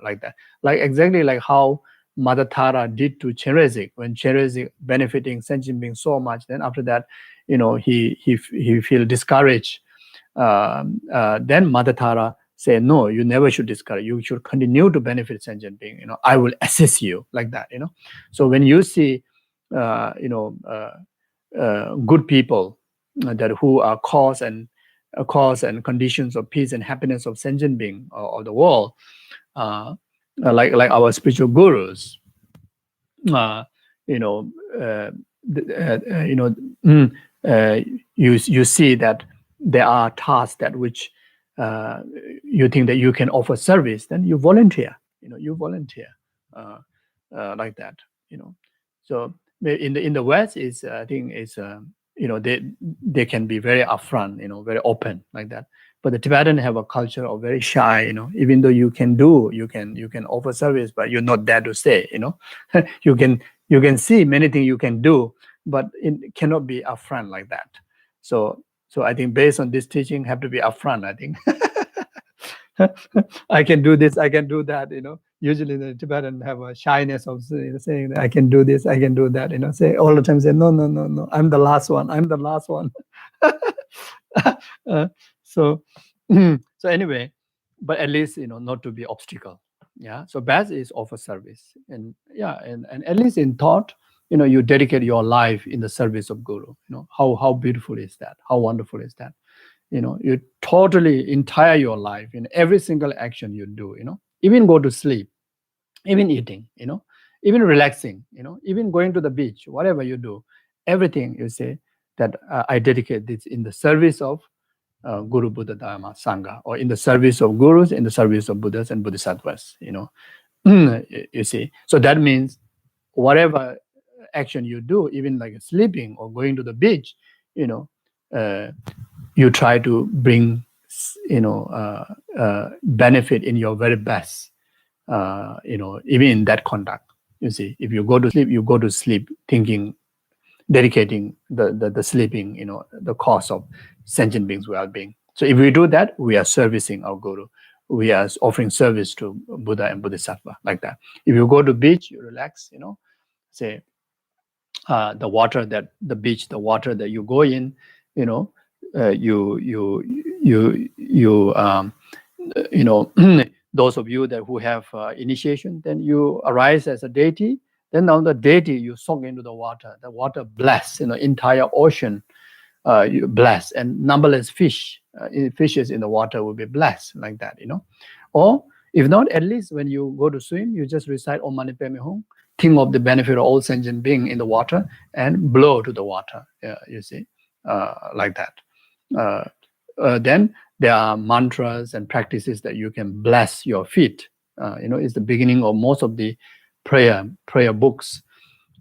Speaker 1: like that, like exactly like how Mother Tara did to Cherezik, when Cherezik benefiting sentient beings so much, then after that, he feel discouraged. Then Mother Tara say, no, you never should discourage. You should continue to benefit sentient being. I will assist you, like that. So when you see, good people that who are cause and conditions of peace and happiness of sentient being of the world, like our spiritual gurus, you see that there are tasks that which you think that you can offer service, then you volunteer. Like that. So in the West is I think is they can be very upfront, very open, like that. But the Tibetan have a culture of very shy, even though you can offer service, but you're not there to stay, you can see many things you can do, but it cannot be upfront like that. So I think based on this teaching, have to be upfront, I think. I can do this, I can do that, Usually the Tibetan have a shyness of saying that I can do this, I can do that, say all the time, say, no, I'm the last one. So so anyway, but at least not to be obstacle. Yeah. So best is offer service, and yeah, and at least in thought, you dedicate your life in the service of Guru. How beautiful is that? How wonderful is that? You totally entire your life in every single action you do. Even go to sleep, even eating, even relaxing, even going to the beach, whatever you do, everything you say that I dedicate this in the service of Guru, Buddha, Dharma, Sangha, or in the service of gurus, in the service of Buddhas and Bodhisattvas. You see. So that means whatever action you do, even like sleeping or going to the beach, uh, you try to bring, benefit in your very best. Even in that conduct. You see, if you go to sleep thinking, dedicating the sleeping, the cause of sentient beings' well-being. So if we do that, we are servicing our Guru. We are offering service to Buddha and Bodhisattva, like that. If you go to beach, you relax, say the water the water that you go in, you those of you who have initiation, then you arise as a deity. Then now the deity, you soak into the water bless, entire ocean, you bless, and numberless fishes in the water will be blessed, like that, or if not, at least when you go to swim, you just recite Om Mani Padme Hum, think of the benefit of all sentient being in the water, and blow to the water. You see, like that. Then there are mantras and practices that you can bless your feet. It's the beginning of most of the prayer books.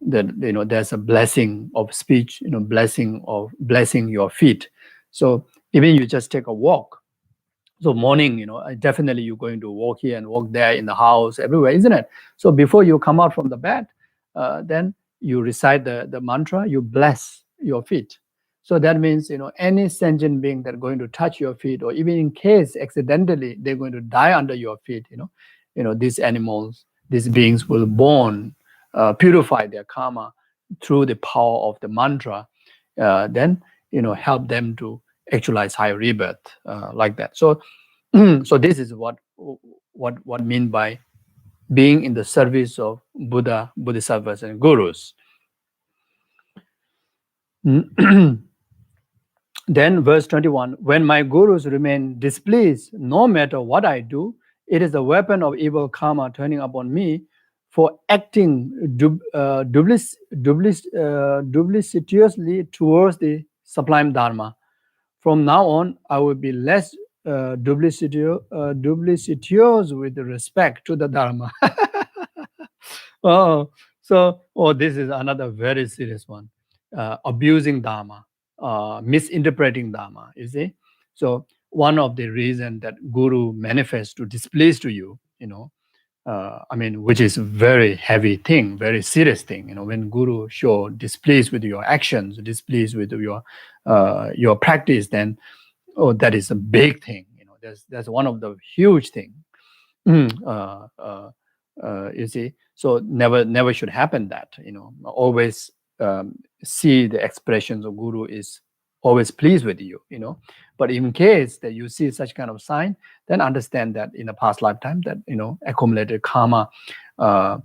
Speaker 1: That there's a blessing of speech, blessing your feet. So even you just take a walk. So morning, definitely you're going to walk here and walk there in the house, everywhere, isn't it? So before you come out from the bed, then you recite the mantra, you bless your feet. So that means, any sentient being that are going to touch your feet, or even in case accidentally they're going to die under your feet, these animals, these beings will born, purify their karma through the power of the mantra, then, help them to actualize higher rebirth, like that. So, so this is what mean by being in the service of Buddha, Bodhisattvas, and gurus. Then verse 21, when my gurus remain displeased, no matter what I do, it is a weapon of evil karma turning upon me for acting duplicitously towards the sublime Dharma. From now on, I will be less duplicitous with respect to the Dharma. This is another very serious one. Abusing Dharma, misinterpreting Dharma, you see. So one of the reasons that Guru manifests to displease to you, which is a very heavy thing, very serious thing. When Guru show displeased with your actions, displeased with your practice, then that is a big thing. That's one of the huge thing. You see, so never should happen that. Always see the expressions of Guru is always pleased with you. But in case that you see such kind of sign, then understand that in a past lifetime that accumulated karma of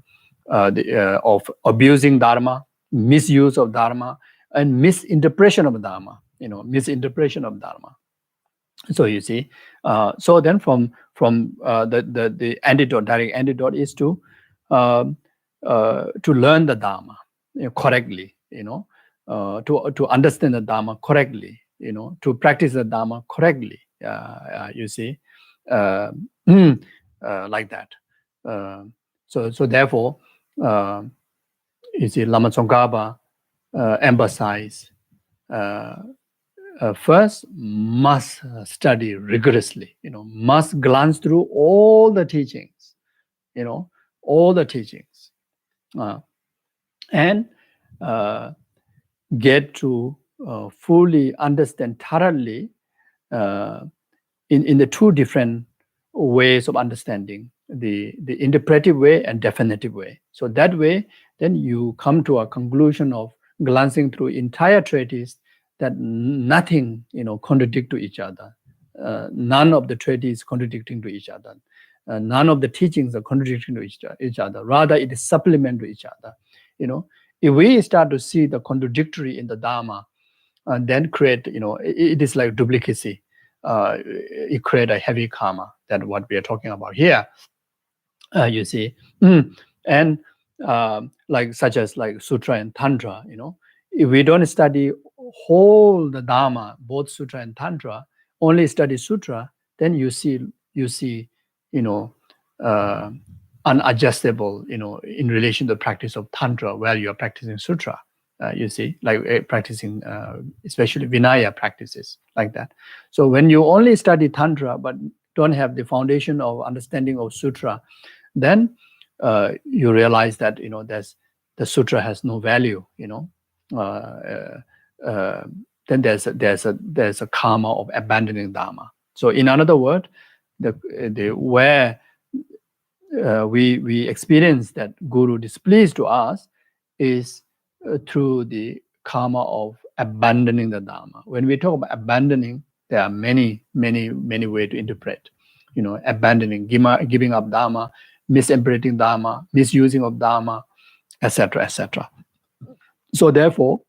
Speaker 1: abusing Dharma, misuse of Dharma, and misinterpretation of Dharma. Misinterpretation of Dharma. So you see, so then from the antidote, direct antidote is to learn the Dharma correctly. To understand the Dharma correctly. To practice the Dharma correctly. You see, like that. So therefore, you see, Lama Tsongkhapa emphasize. First, must study rigorously, must glance through all the teachings, and get to fully understand thoroughly in the two different ways of understanding, the interpretive way and definitive way. So that way, then you come to a conclusion of glancing through entire treatise, that nothing, contradict to each other. None of the treaties contradicting to each other. None of the teachings are contradicting to each other. Rather, it is supplement to each other. If we start to see the contradictory in the Dharma, and then create, it is like duplicacy. It create a heavy karma. That what we are talking about here. You see, and like such as like Sutra and Tantra. If we don't study whole the Dharma, both Sutra and Tantra, only study Sutra, then you see, unadjustable, in relation to the practice of Tantra while you are practicing Sutra. You see, like practicing, especially Vinaya practices like that. So when you only study Tantra but don't have the foundation of understanding of Sutra, then you realize that the Sutra has no value. Then there's a karma of abandoning Dharma. So in another word, where we experience that Guru displeased to us is through the karma of abandoning the Dharma. When we talk about abandoning, there are many ways to interpret. Abandoning, giving up Dharma, misinterpreting Dharma, misusing of Dharma, etc., etc. So therefore,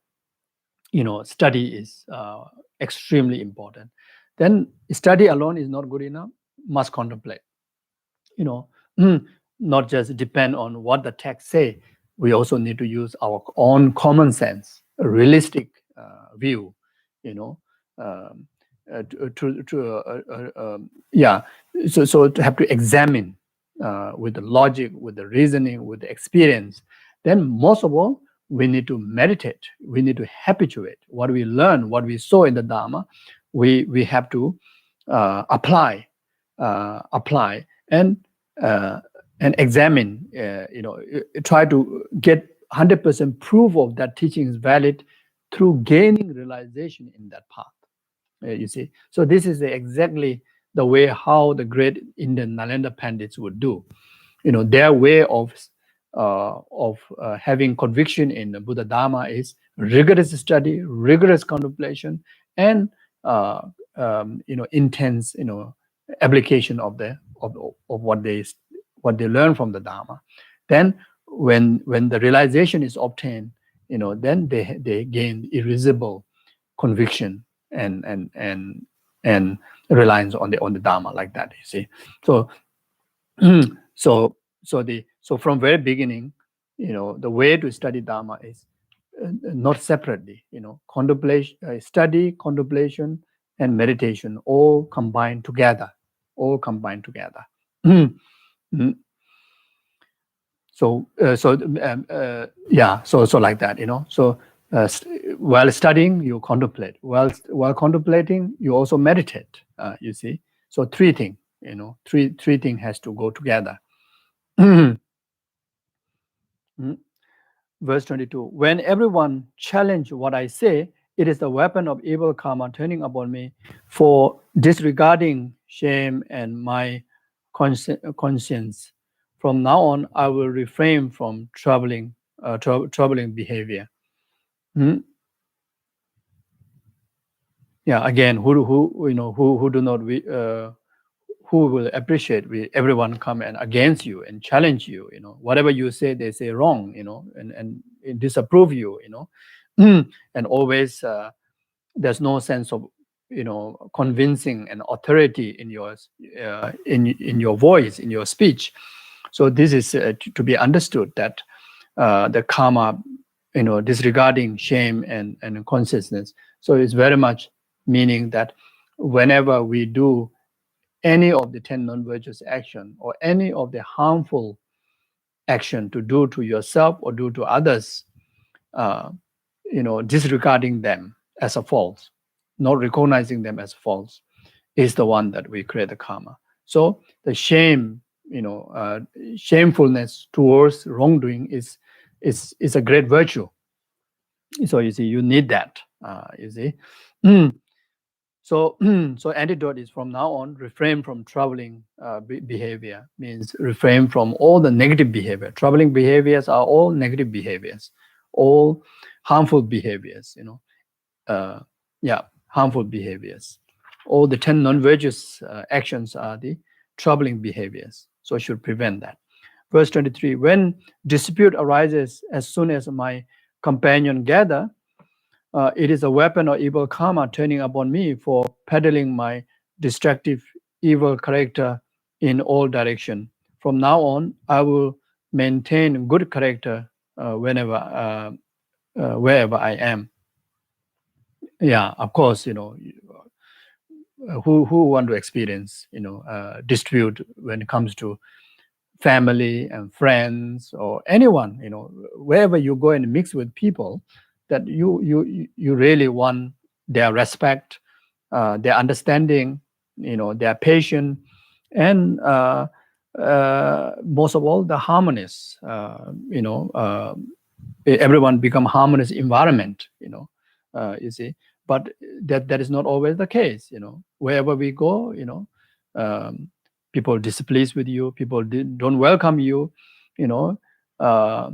Speaker 1: study is extremely important. Then study alone is not good enough. Must contemplate. Not just depend on what the text say. We also need to use our own common sense, a realistic view. So to have to examine with the logic, with the reasoning, with the experience. Then most of all, we need to meditate. We need to habituate what we learn, what we saw in the Dharma. We have to apply and examine. Try to get 100% proof of that teaching is valid through gaining realization in that path. You see, so this is exactly the way how the great Indian Nalanda Pandits would do. Their way of having conviction in the Buddha Dharma is rigorous study, rigorous contemplation, and intense application of what they learn from the Dharma. Then when the realization is obtained, then they gain irresistible conviction and reliance on the Dharma, like that. You see, so from very beginning, the way to study Dharma is not separately. Contemplation, study, contemplation, and meditation all combined together. So like that. So while studying, you contemplate. While contemplating, you also meditate. You see, so three things. Three things has to go together. Verse 22. When everyone challenge what I say, it is the weapon of evil karma turning upon me for disregarding shame and my conscience. From now on, I will refrain from troubling behavior. Again, who do not who will appreciate everyone come and against you and challenge you. Whatever you say, they say wrong. And disapprove you. And always there's no sense of convincing and authority in your in your voice, in your speech. So this is to be understood that the karma, disregarding shame and consciousness. So it's very much meaning that whenever we do any of the 10 non-virtuous action or any of the harmful action to do to yourself or do to others, disregarding them as a false, not recognizing them as false, is the one that we create the karma. So the shame, shamefulness towards wrongdoing is a great virtue. So you see, you need that. You see. So antidote is from now on, refrain from troubling behavior, means refrain from all the negative behavior. Troubling behaviors are all negative behaviors, all harmful behaviors, harmful behaviors. All the 10 non-virtuous actions are the troubling behaviors. So I should prevent that. Verse 23, when dispute arises as soon as my companion gather, it is a weapon of evil karma turning upon me for peddling my destructive evil character in all direction. From now on, I will maintain good character wherever I am. Of course, who want to experience, dispute when it comes to family and friends or anyone, wherever you go and mix with people, that you really want their respect, their understanding, their patience, and most of all the harmonious, everyone become harmonious environment, you see. But that is not always the case, wherever we go, people displeased with you, people don't welcome you, uh,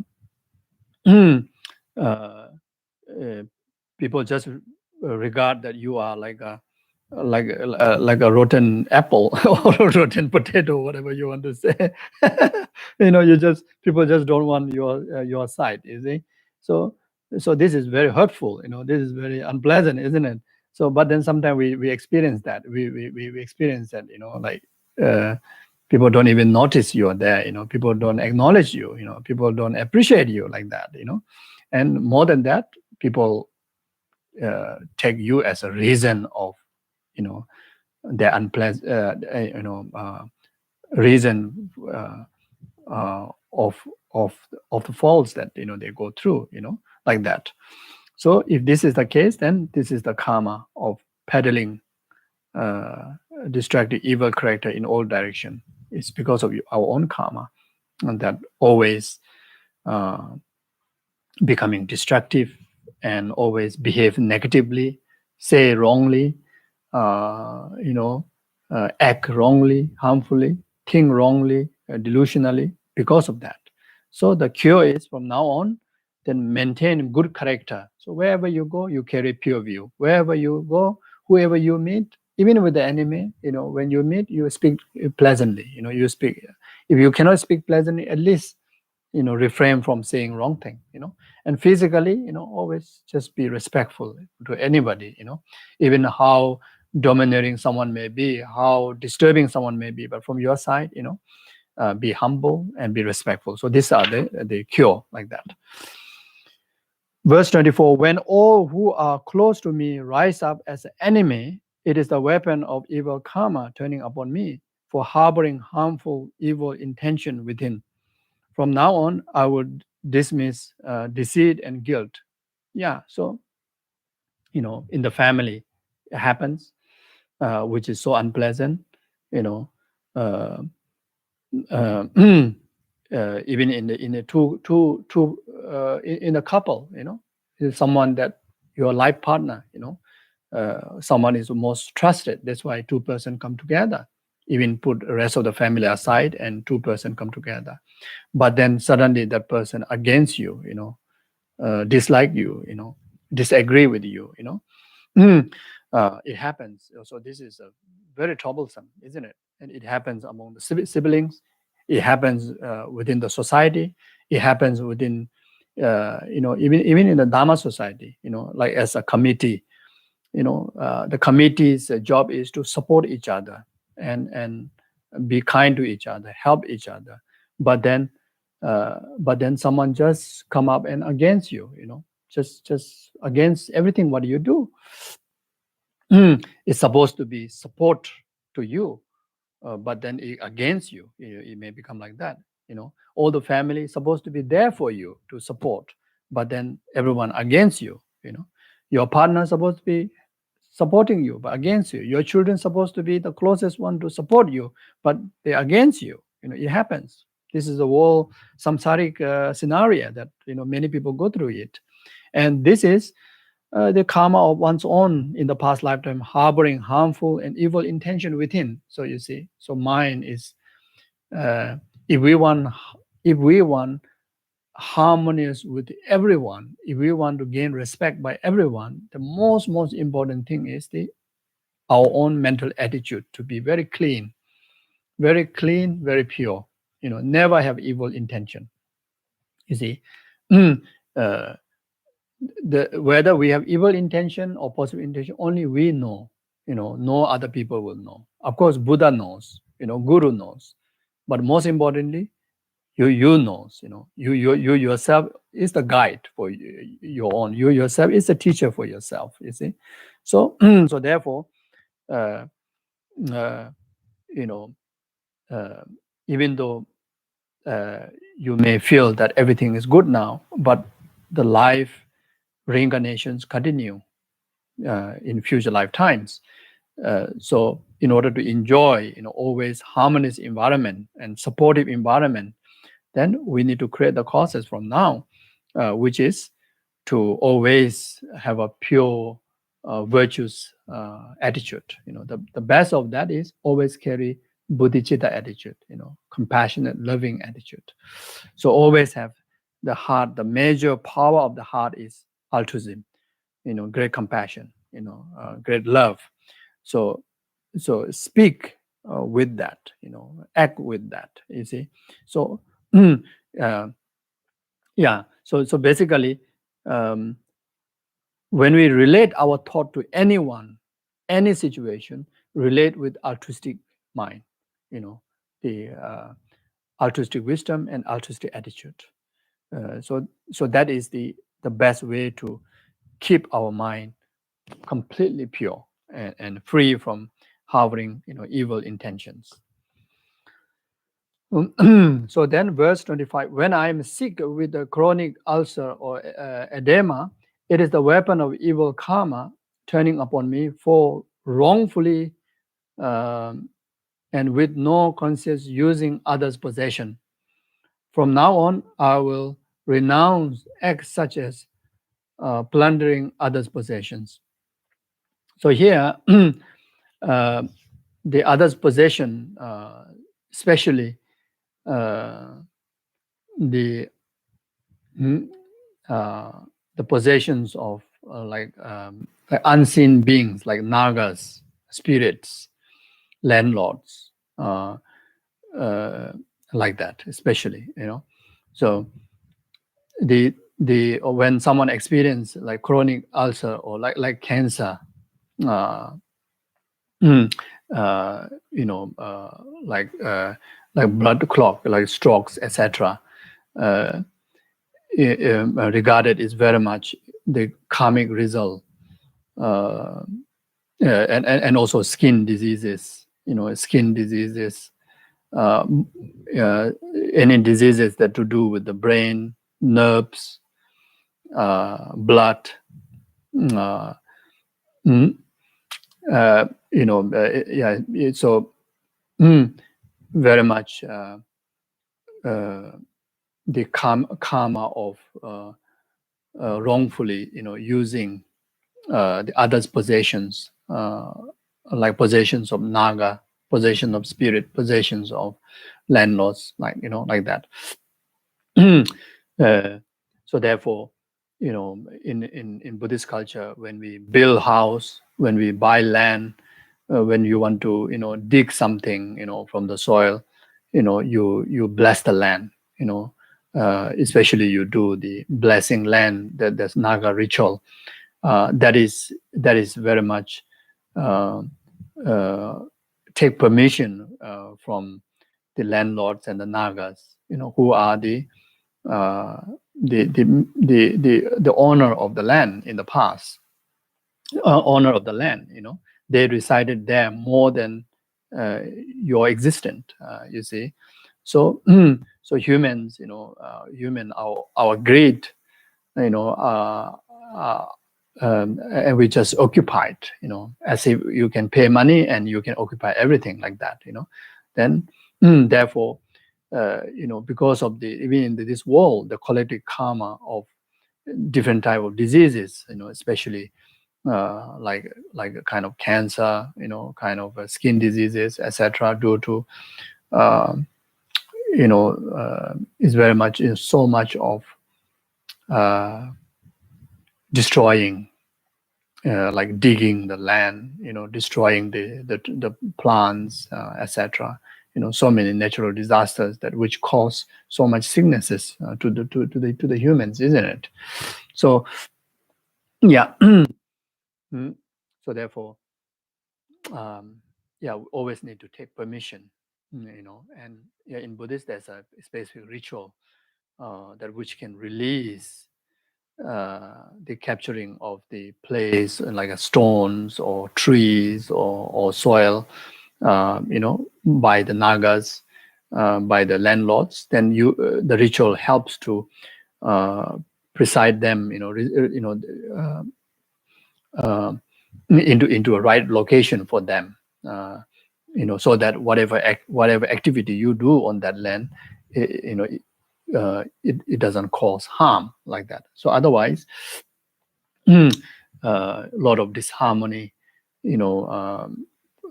Speaker 1: uh, people just regard that you are like a rotten apple or a rotten potato, whatever you want to say. People just don't want your side, you see. So this is very hurtful, this is very unpleasant, isn't it? So but then sometimes we experience that, we experience that, people don't even notice you are there, people don't acknowledge you, people don't appreciate you like that, and more than that, people take you as a reason of, their unpleasant, reason of the faults that they go through, like that. So if this is the case, then this is the karma of peddling destructive evil character in all direction. It's because of our own karma, and that always becoming destructive and always behave negatively, say wrongly, act wrongly, harmfully, think wrongly, delusionally, because of that. So the cure is, from now on, then maintain good character. So wherever you go, you carry pure view. Wherever you go, whoever you meet, even with the enemy, when you meet, you speak pleasantly. You speak. If you cannot speak pleasantly, at least refrain from saying wrong thing. And physically, always just be respectful to anybody. Even how domineering someone may be, how disturbing someone may be, but from your side, be humble and be respectful. So these are the cure, like that. Verse 24, when all who are close to me rise up as an enemy, it is the weapon of evil karma turning upon me for harboring harmful evil intention within. From now on, I would dismiss deceit and guilt. So, in the family, it happens, which is so unpleasant, uh, even in a in a couple, someone that your life partner, someone is the most trusted. That's why two person come together. Even put the rest of the family aside and two person come together. But then suddenly that person against you, dislike you, disagree with you, it happens. So this is very troublesome, isn't it? And it happens among the siblings. It happens within the society. It happens within, even in the Dharma society, like as a committee, the committee's job is to support each other and be kind to each other, help each other. But then someone just come up and against you, just against everything what you do. It's supposed to be support to you, but then against you, it may become like that. All the family is supposed to be there for you to support, but then everyone against you. Your partner is supposed to be supporting you, but against you. Your children supposed to be the closest one to support you, but they're against you. It happens. This is a whole samsaric scenario that many people go through it, and this is the karma of one's own in the past lifetime, harboring harmful and evil intention within. So you see, so mind is if we want harmonious with everyone, if we want to gain respect by everyone, the most important thing is our own mental attitude to be very clean, very pure. Never have evil intention. You see, uh, whether we have evil intention or positive intention, only we know. No other people will know. Of course, Buddha knows. Guru knows. But most importantly, you knows. You yourself is the guide for your own. You yourself is the teacher for yourself. You see, so so therefore, uh, uh, you know, uh, even though you may feel that everything is good now, but the life reincarnations continue in future lifetimes. So in order to enjoy, always harmonious environment and supportive environment, then we need to create the causes from now, which is to always have a pure, virtuous attitude. The best of that is always carry bodhicitta attitude, compassionate, loving attitude. So always have the heart. The major power of the heart is altruism, great compassion, great love. So speak with that, act with that. You see, so uh, yeah. So basically, when we relate our thought to anyone, any situation, relate with altruistic mind, the altruistic wisdom and altruistic attitude. So that is the best way to keep our mind completely pure and free from harboring, evil intentions. So then verse 25, when I am sick with a chronic ulcer or edema, it is the weapon of evil karma turning upon me for wrongfully and with no conscience using others' possession. From now on, I will renounce acts such as plundering others' possessions. So here, the others' possession, especially the the possessions of like unseen beings like Nagas, spirits, landlords, like that, especially, So the when someone experiences like chronic ulcer or like cancer, like blood clot, like strokes, etc. Regarded is very much the karmic result, and also skin diseases, any diseases that to do with the brain, nerves, blood, so very much the karma of wrongfully, using the others' possessions, like possessions of Naga, possession of spirit, possessions of landlords, like that. So therefore, in Buddhist culture, when we build house, when we buy land, when you want to, dig something, from the soil, you bless the land, especially you do the blessing land, that's Naga ritual. That is very much take permission from the landlords and the Nagas, who are the owner of the land in the past, owner of the land. They resided there more than your existent. You see, so so humans, our greed, and we just occupied, as if you can pay money and you can occupy everything like that, then therefore, because of even in this world, the collective karma of different type of diseases, especially like a kind of cancer, kind of skin diseases, etc., due to is very much so much of destroying, like digging the land, destroying the plants, etc. So many natural disasters that which cause so much sicknesses to the humans, isn't it? So yeah. So therefore, we always need to take permission, and in Buddhist there's a specific ritual that which can release the capturing of the place, like stones or trees or soil, by the Nagas, by the landlords. Then the ritual helps to preside them, into a right location for them, so that whatever activity you do on that land, it doesn't cause harm like that. So otherwise, a lot of disharmony,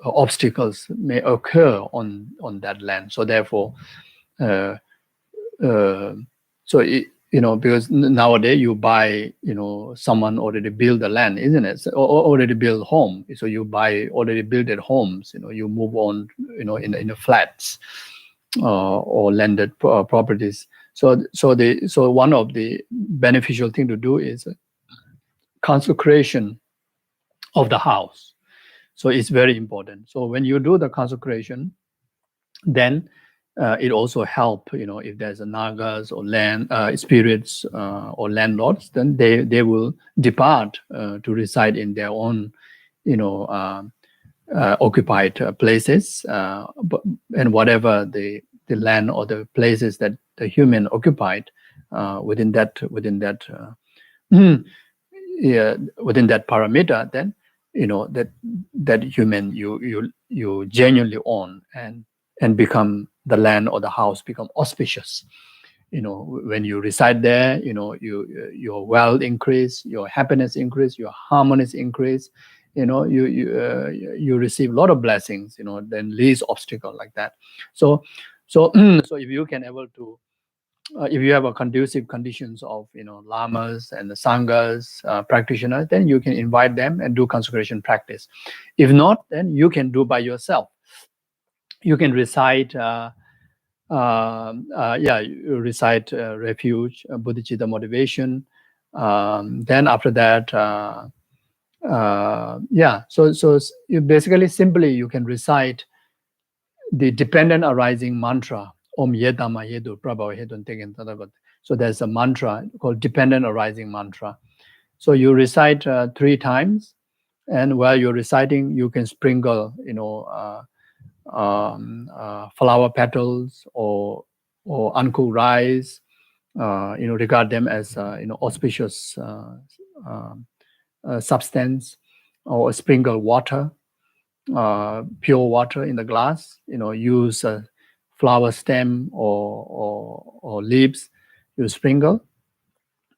Speaker 1: obstacles may occur on that land. So therefore, because nowadays you buy, someone already build the land, isn't it? So, or already build home. So you buy already built homes. You move on, in the flats or landed properties. So one of the beneficial thing to do is consecration of the house. So it's very important. So when you do the consecration, then it also help, if there's a Nagas or land spirits or landlords, then they will depart to reside in their own, occupied places, and whatever the land or the places that the human occupied within that parameter, then that human you genuinely own and become the land or the house become auspicious. When you reside there, your wealth increase, your happiness increase, your harmonies increase. You receive a lot of blessings. Then least obstacle like that. So if you can able to, if you have a conducive conditions of lamas and the sanghas practitioners, then you can invite them and do consecration practice. If not, then you can do by yourself. You can recite recite refuge, bodhicitta motivation. Then after that, so you basically simply you can recite the dependent arising mantra, Om Yedama Yedu Prabhava Hedun Tegen Tadagat. So there's a mantra called dependent arising mantra. So you recite 3 times, and while you're reciting, you can sprinkle, flower petals or uncooked rice, regard them as auspicious substance, or sprinkle water, pure water in the glass. Use a flower stem or leaves. You sprinkle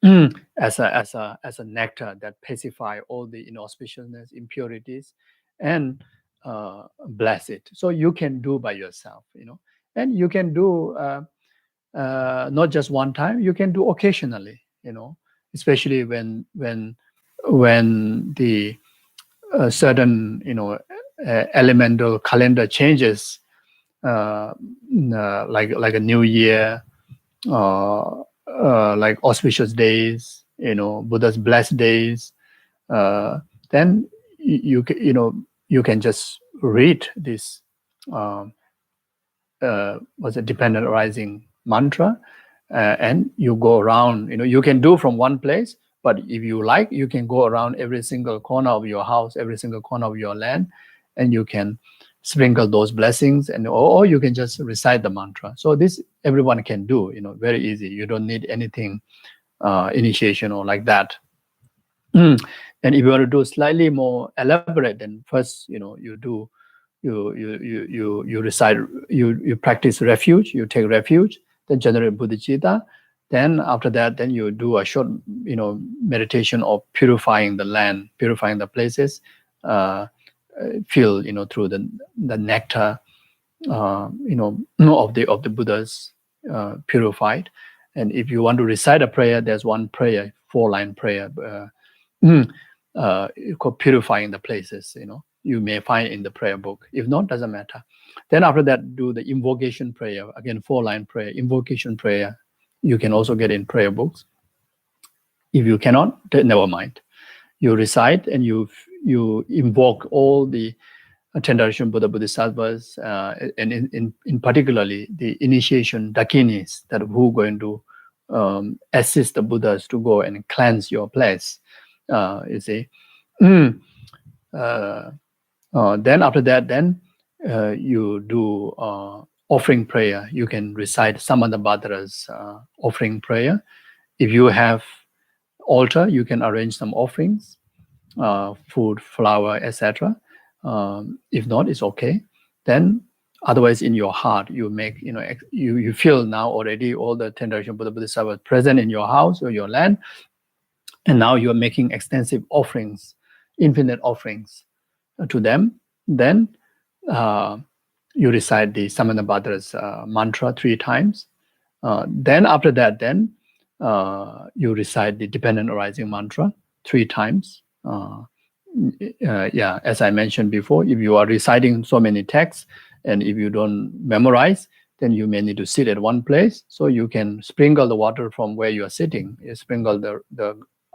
Speaker 1: as a nectar that pacify all the inauspiciousness, impurities, and bless it. So you can do by yourself, and you can do not just one time. You can do occasionally, especially when the certain elemental calendar changes, like a new year, like auspicious days, Buddha's blessed days. Then you can just read this was a dependent arising mantra, and you go around. You can do from one place, but if you like, you can go around every single corner of your house, every single corner of your land, and you can sprinkle those blessings, and or you can just recite the mantra. So this everyone can do, very easy. You don't need anything initiation or like that. And if you want to do slightly more elaborate, then first you do you recite, you practice refuge, you take refuge, then generate bodhicitta. Then after that, then you do a short meditation of purifying the land, purifying the places, feel through the nectar of the Buddhas purified. And if you want to recite a prayer, there's one prayer, 4-line prayer, called Purifying the Places. You may find in the prayer book. If not, doesn't matter. Then after that, do the invocation prayer. Again, 4-line prayer, invocation prayer. You can also get in prayer books. If you cannot, then never mind. You recite and you invoke all the 10 generation Buddha Bodhisattvas, and in particularly the initiation dakinis that who are going to assist the Buddhas to go and cleanse your place. You see. Then after that, then you do offering prayer. You can recite Samantabhadra's offering prayer. If you have altar, you can arrange some offerings, food, flour, etc. If not, it's okay. Then otherwise in your heart, you make, you feel now already all the 10 generation Buddha Bodhisattvas present in your house or your land. And now you are making extensive offerings, infinite offerings to them. Then you recite the Samantabhadra's mantra 3 times. Then after that, then you recite the dependent arising mantra 3 times. As I mentioned before, if you are reciting so many texts and if you don't memorize, then you may need to sit at one place. So you can sprinkle the water from where you are sitting. You sprinkle the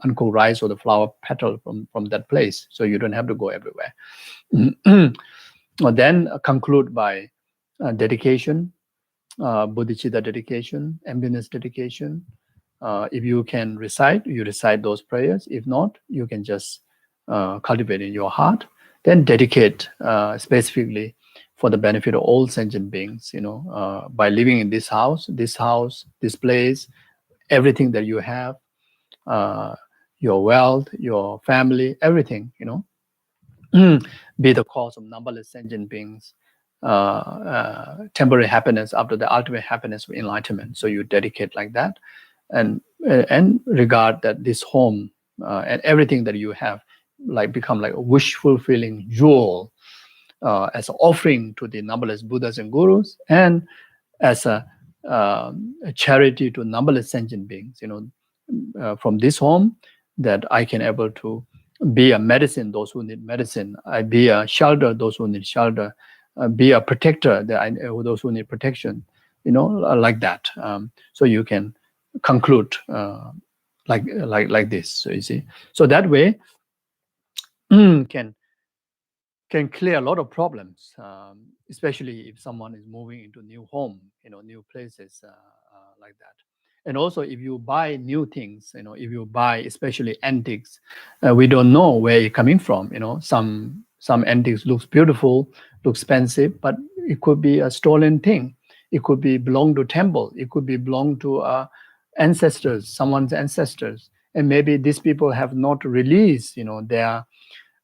Speaker 1: uncooked rice or the flower petal from that place. So you don't have to go everywhere. Then conclude by dedication, bodhicitta dedication, emptiness dedication. If you can recite, you recite those prayers. If not, you can just cultivate in your heart. Then dedicate specifically for the benefit of all sentient beings, by living in this house, this place, everything that you have, your wealth, your family, everything, be the cause of numberless sentient beings, temporary happiness after the ultimate happiness of enlightenment. So you dedicate like that, and regard that this home and everything that you have become like a wish fulfilling jewel, as an offering to the numberless Buddhas and Gurus, and as a charity to numberless sentient beings. From this home, that I can able to be a medicine those who need medicine. I be a shelter those who need shelter. Be a protector those who need protection. Like that. So you can conclude like this. So you see. So that way can clear a lot of problems, especially if someone is moving into new home, new places, like that. And also, if you buy new things, if you buy especially antiques, we don't know where it's coming from. Some antiques looks beautiful, looks expensive, but it could be a stolen thing. It could be belong to temple. It could be belong to ancestors, someone's ancestors, and maybe these people have not released,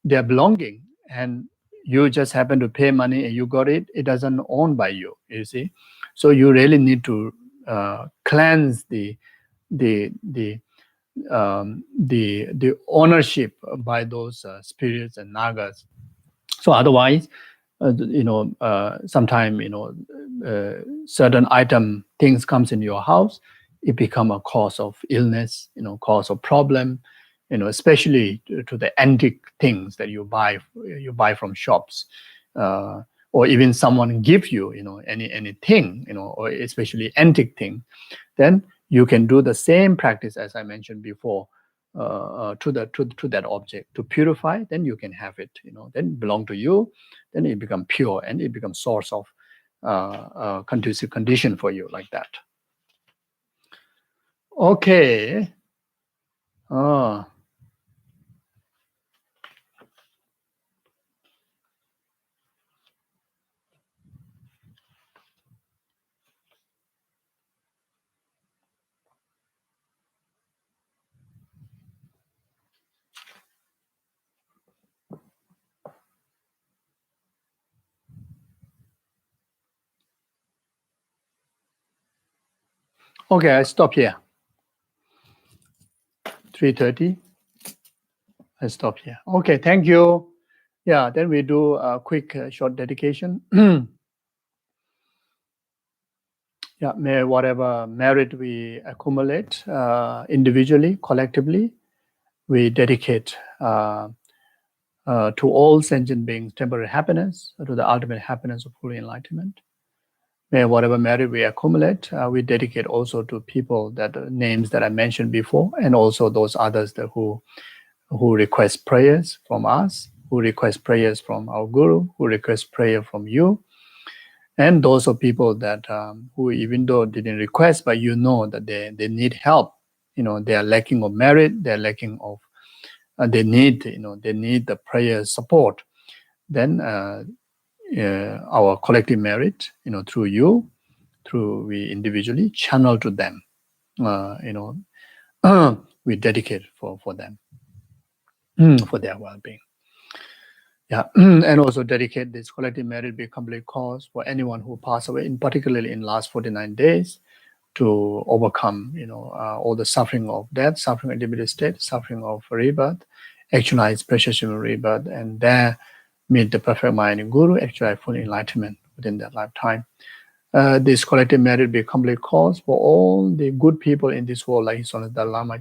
Speaker 1: their belonging, and you just happen to pay money and you got it. It doesn't owned by you. You see, so you really need to cleanse the ownership by those spirits and nagas. So otherwise, sometime certain item things comes in your house, it become a cause of illness, cause of problem, especially to the antique things that you buy from shops, or even someone give you, anything, or especially antique thing, then you can do the same practice as I mentioned before, to that object to purify. Then you can have it, then belong to you. Then it becomes pure and it becomes source of conducive condition for you, like that. Okay. Okay, I stop here. 3:30. I stop here. Okay, thank you. Yeah, then we do a quick short dedication. Yeah, may whatever merit we accumulate individually, collectively, we dedicate to all sentient beings temporary happiness, to the ultimate happiness of full enlightenment. May whatever merit we accumulate, we dedicate also to people that names that I mentioned before, and also those others that who request prayers from us, who request prayers from our guru, who request prayer from you, and those are people that who even though didn't request, but you know that they need help. They are lacking of merit, they're lacking of they need the prayer support. Then our collective merit, through you, through we individually channel to them. We dedicate for them, for their well-being. Yeah, and also dedicate this collective merit be complete cause for anyone who passed away, in particularly in last 49 days, to overcome, all the suffering of death, suffering of limited state, suffering of rebirth, actualize precious human rebirth, and there meet the perfect mind and guru, actualize full enlightenment within their lifetime. This collective merit be complete cause for all the good people in this world, like His Honor Dalai Lama,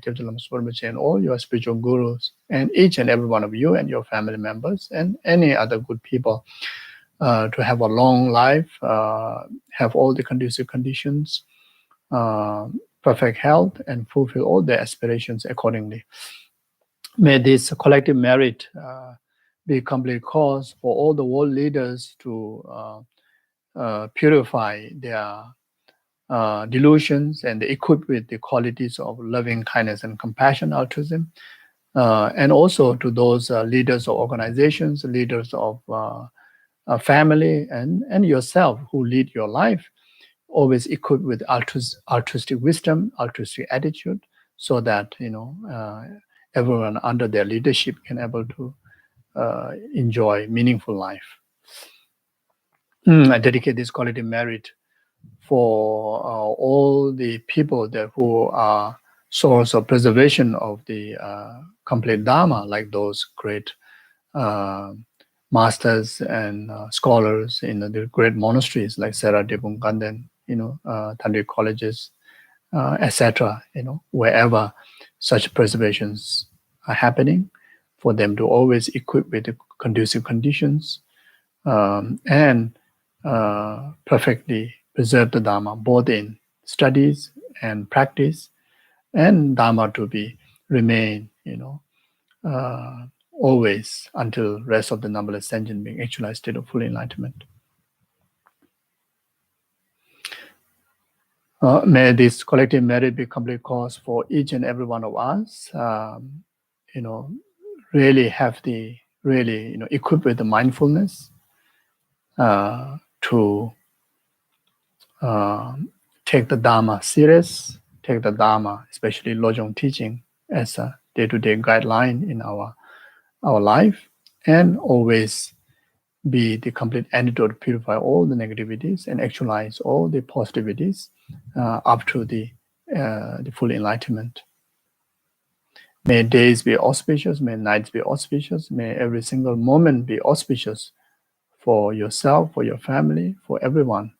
Speaker 1: and all your spiritual gurus, and each and every one of you and your family members, and any other good people, to have a long life, have all the conducive conditions, perfect health, and fulfill all their aspirations accordingly. May this collective merit be complete cause for all the world leaders to purify their delusions and equip with the qualities of loving kindness and compassion, altruism, and also to those leaders of organizations, leaders of family, and yourself who lead your life, always equipped with altruistic wisdom, altruistic attitude, so that everyone under their leadership can able to enjoy meaningful life. I dedicate this quality merit for all the people who are source of preservation of the complete Dharma, like those great masters and scholars in the great monasteries like Sera Debung Ganden, Tantric colleges, etc. Wherever such preservations are happening, for them to always equip with the conducive conditions and perfectly preserve the Dharma, both in studies and practice, and Dharma to remain, always until rest of the numberless sentient being actualized state of full enlightenment. May this collective merit be complete cause for each and every one of us, really have equipped with the mindfulness to take the Dharma serious, take the Dharma, especially Lojong teaching, as a day-to-day guideline in our life, and always be the complete antidote to purify all the negativities and actualize all the positivities up to the full enlightenment. May days be auspicious, may nights be auspicious, may every single moment be auspicious for yourself, for your family, for everyone.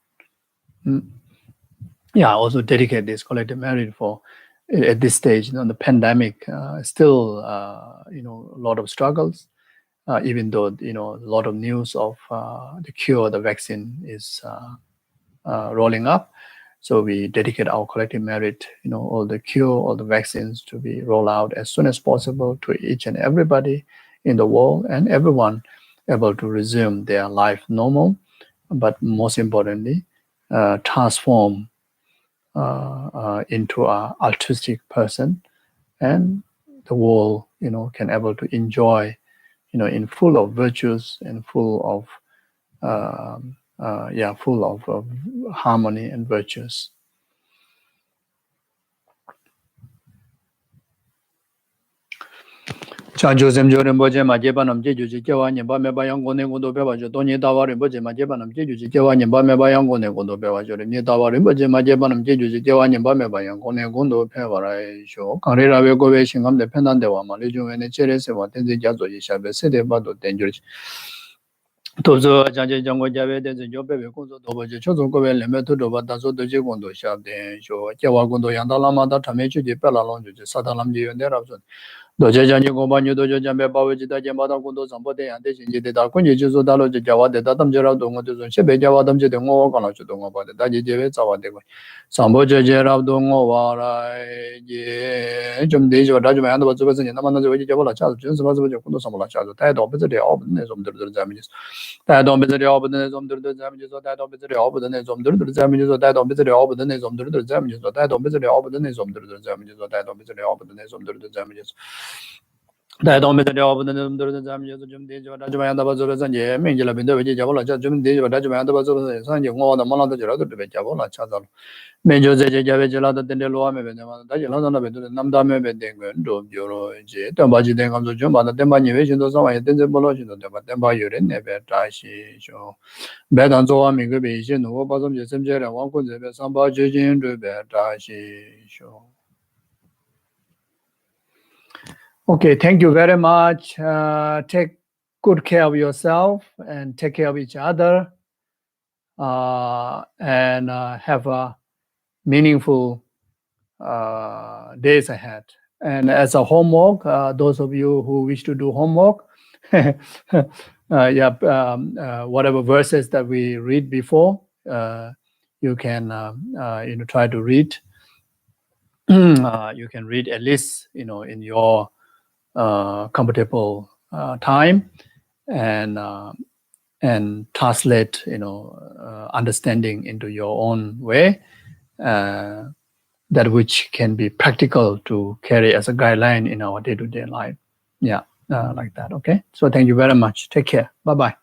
Speaker 1: Yeah, also dedicate this collective merit for at this stage, the pandemic, still, a lot of struggles, even though, a lot of news of the cure, the vaccine is rolling up. So we dedicate our collective merit, all the cure, all the vaccines to be rolled out as soon as possible to each and everybody in the world, and everyone able to resume their life normal, but most importantly, transform into an altruistic person, and the world, can able to enjoy, in full of virtues and full of harmony and virtues. Josem Jorim Boje Majebanam Jeju Jawan Yamba Bayango Negodo Bevajo, Doni Dawarim Boje Majebanam Jeju Jawan Yamba Bayango Negodo Bevajo, Nidawarim Boje Majebanam Jeju Jawan Yamba Bayango Negondo Pevara Show, Carrera Vegovation on the Penandewa, Malijo and Cheres, what the Jazo Shabe, Sede Bado Dangerous. 도저 자제 정고 자베데 조베베 공소 도버지 초종고베 레메토 도바다 소도지 공도 샤데 조 제와 공도 양달라마다 타메주지 빨라론주지 사달람지 연대라서 도제자니 고반유 도저잠베 바웨지다 제마다 공도 zambo데 안데 신지데다 군지 주소 달로 자와데다 담저라 동어도 셰베자와 담제 동어 가나주 동어 바데 다지 제베 자와데고 삼보제제라 동어 와라이 좀 내죠 다좀 안도 버즈버즈 나만나 저기 잡아라 차도 준수바즈 공도 삼보라 차도 다도 버즈데 없네 좀 들들 잠이지 다도 버즈데 없네 좀 들들 잠이지 다도 버즈데 없네 좀 들들 잠이지 다도 버즈데 없네 좀 들들 잠이지 다도 버즈데 없네 좀 들들 잠이지 다도 버즈데 없네 좀 들들 잠이지 다도 버즈데 없네 좀 들들 잠이지 좀 내죠 다좀 안도 버즈버즈 예 민지라 빈도 베지 잡아라 좀 내죠 다좀 안도 버즈버즈 산지 고와도 몰라도 저라도 베 잡아라 차도 메조제제 자베젤라다 덴델로아메 베데만 다질라나 베도 남다메 베덴고 도 요로 이제 담바지 된 감도 좀 받아 덴바니 외신도 상황에 덴제 몰라지도 덴바 덴바 요레 네베 다시 저 매단 조아미 그 베이제 노 바좀 제sem제라 왕군 제베 상바 제진 베 다시 저 Okay, thank you very much. Take good care of yourself and take care of each other, and have a meaningful days ahead. And as a homework, those of you who wish to do homework, whatever verses that we read before, you can try to read. You can read at least in your comfortable time, and translate understanding into your own way. That which can be practical to carry as a guideline in our day-to-day life. Yeah, like that. Okay. So thank you very much. Take care. Bye-bye.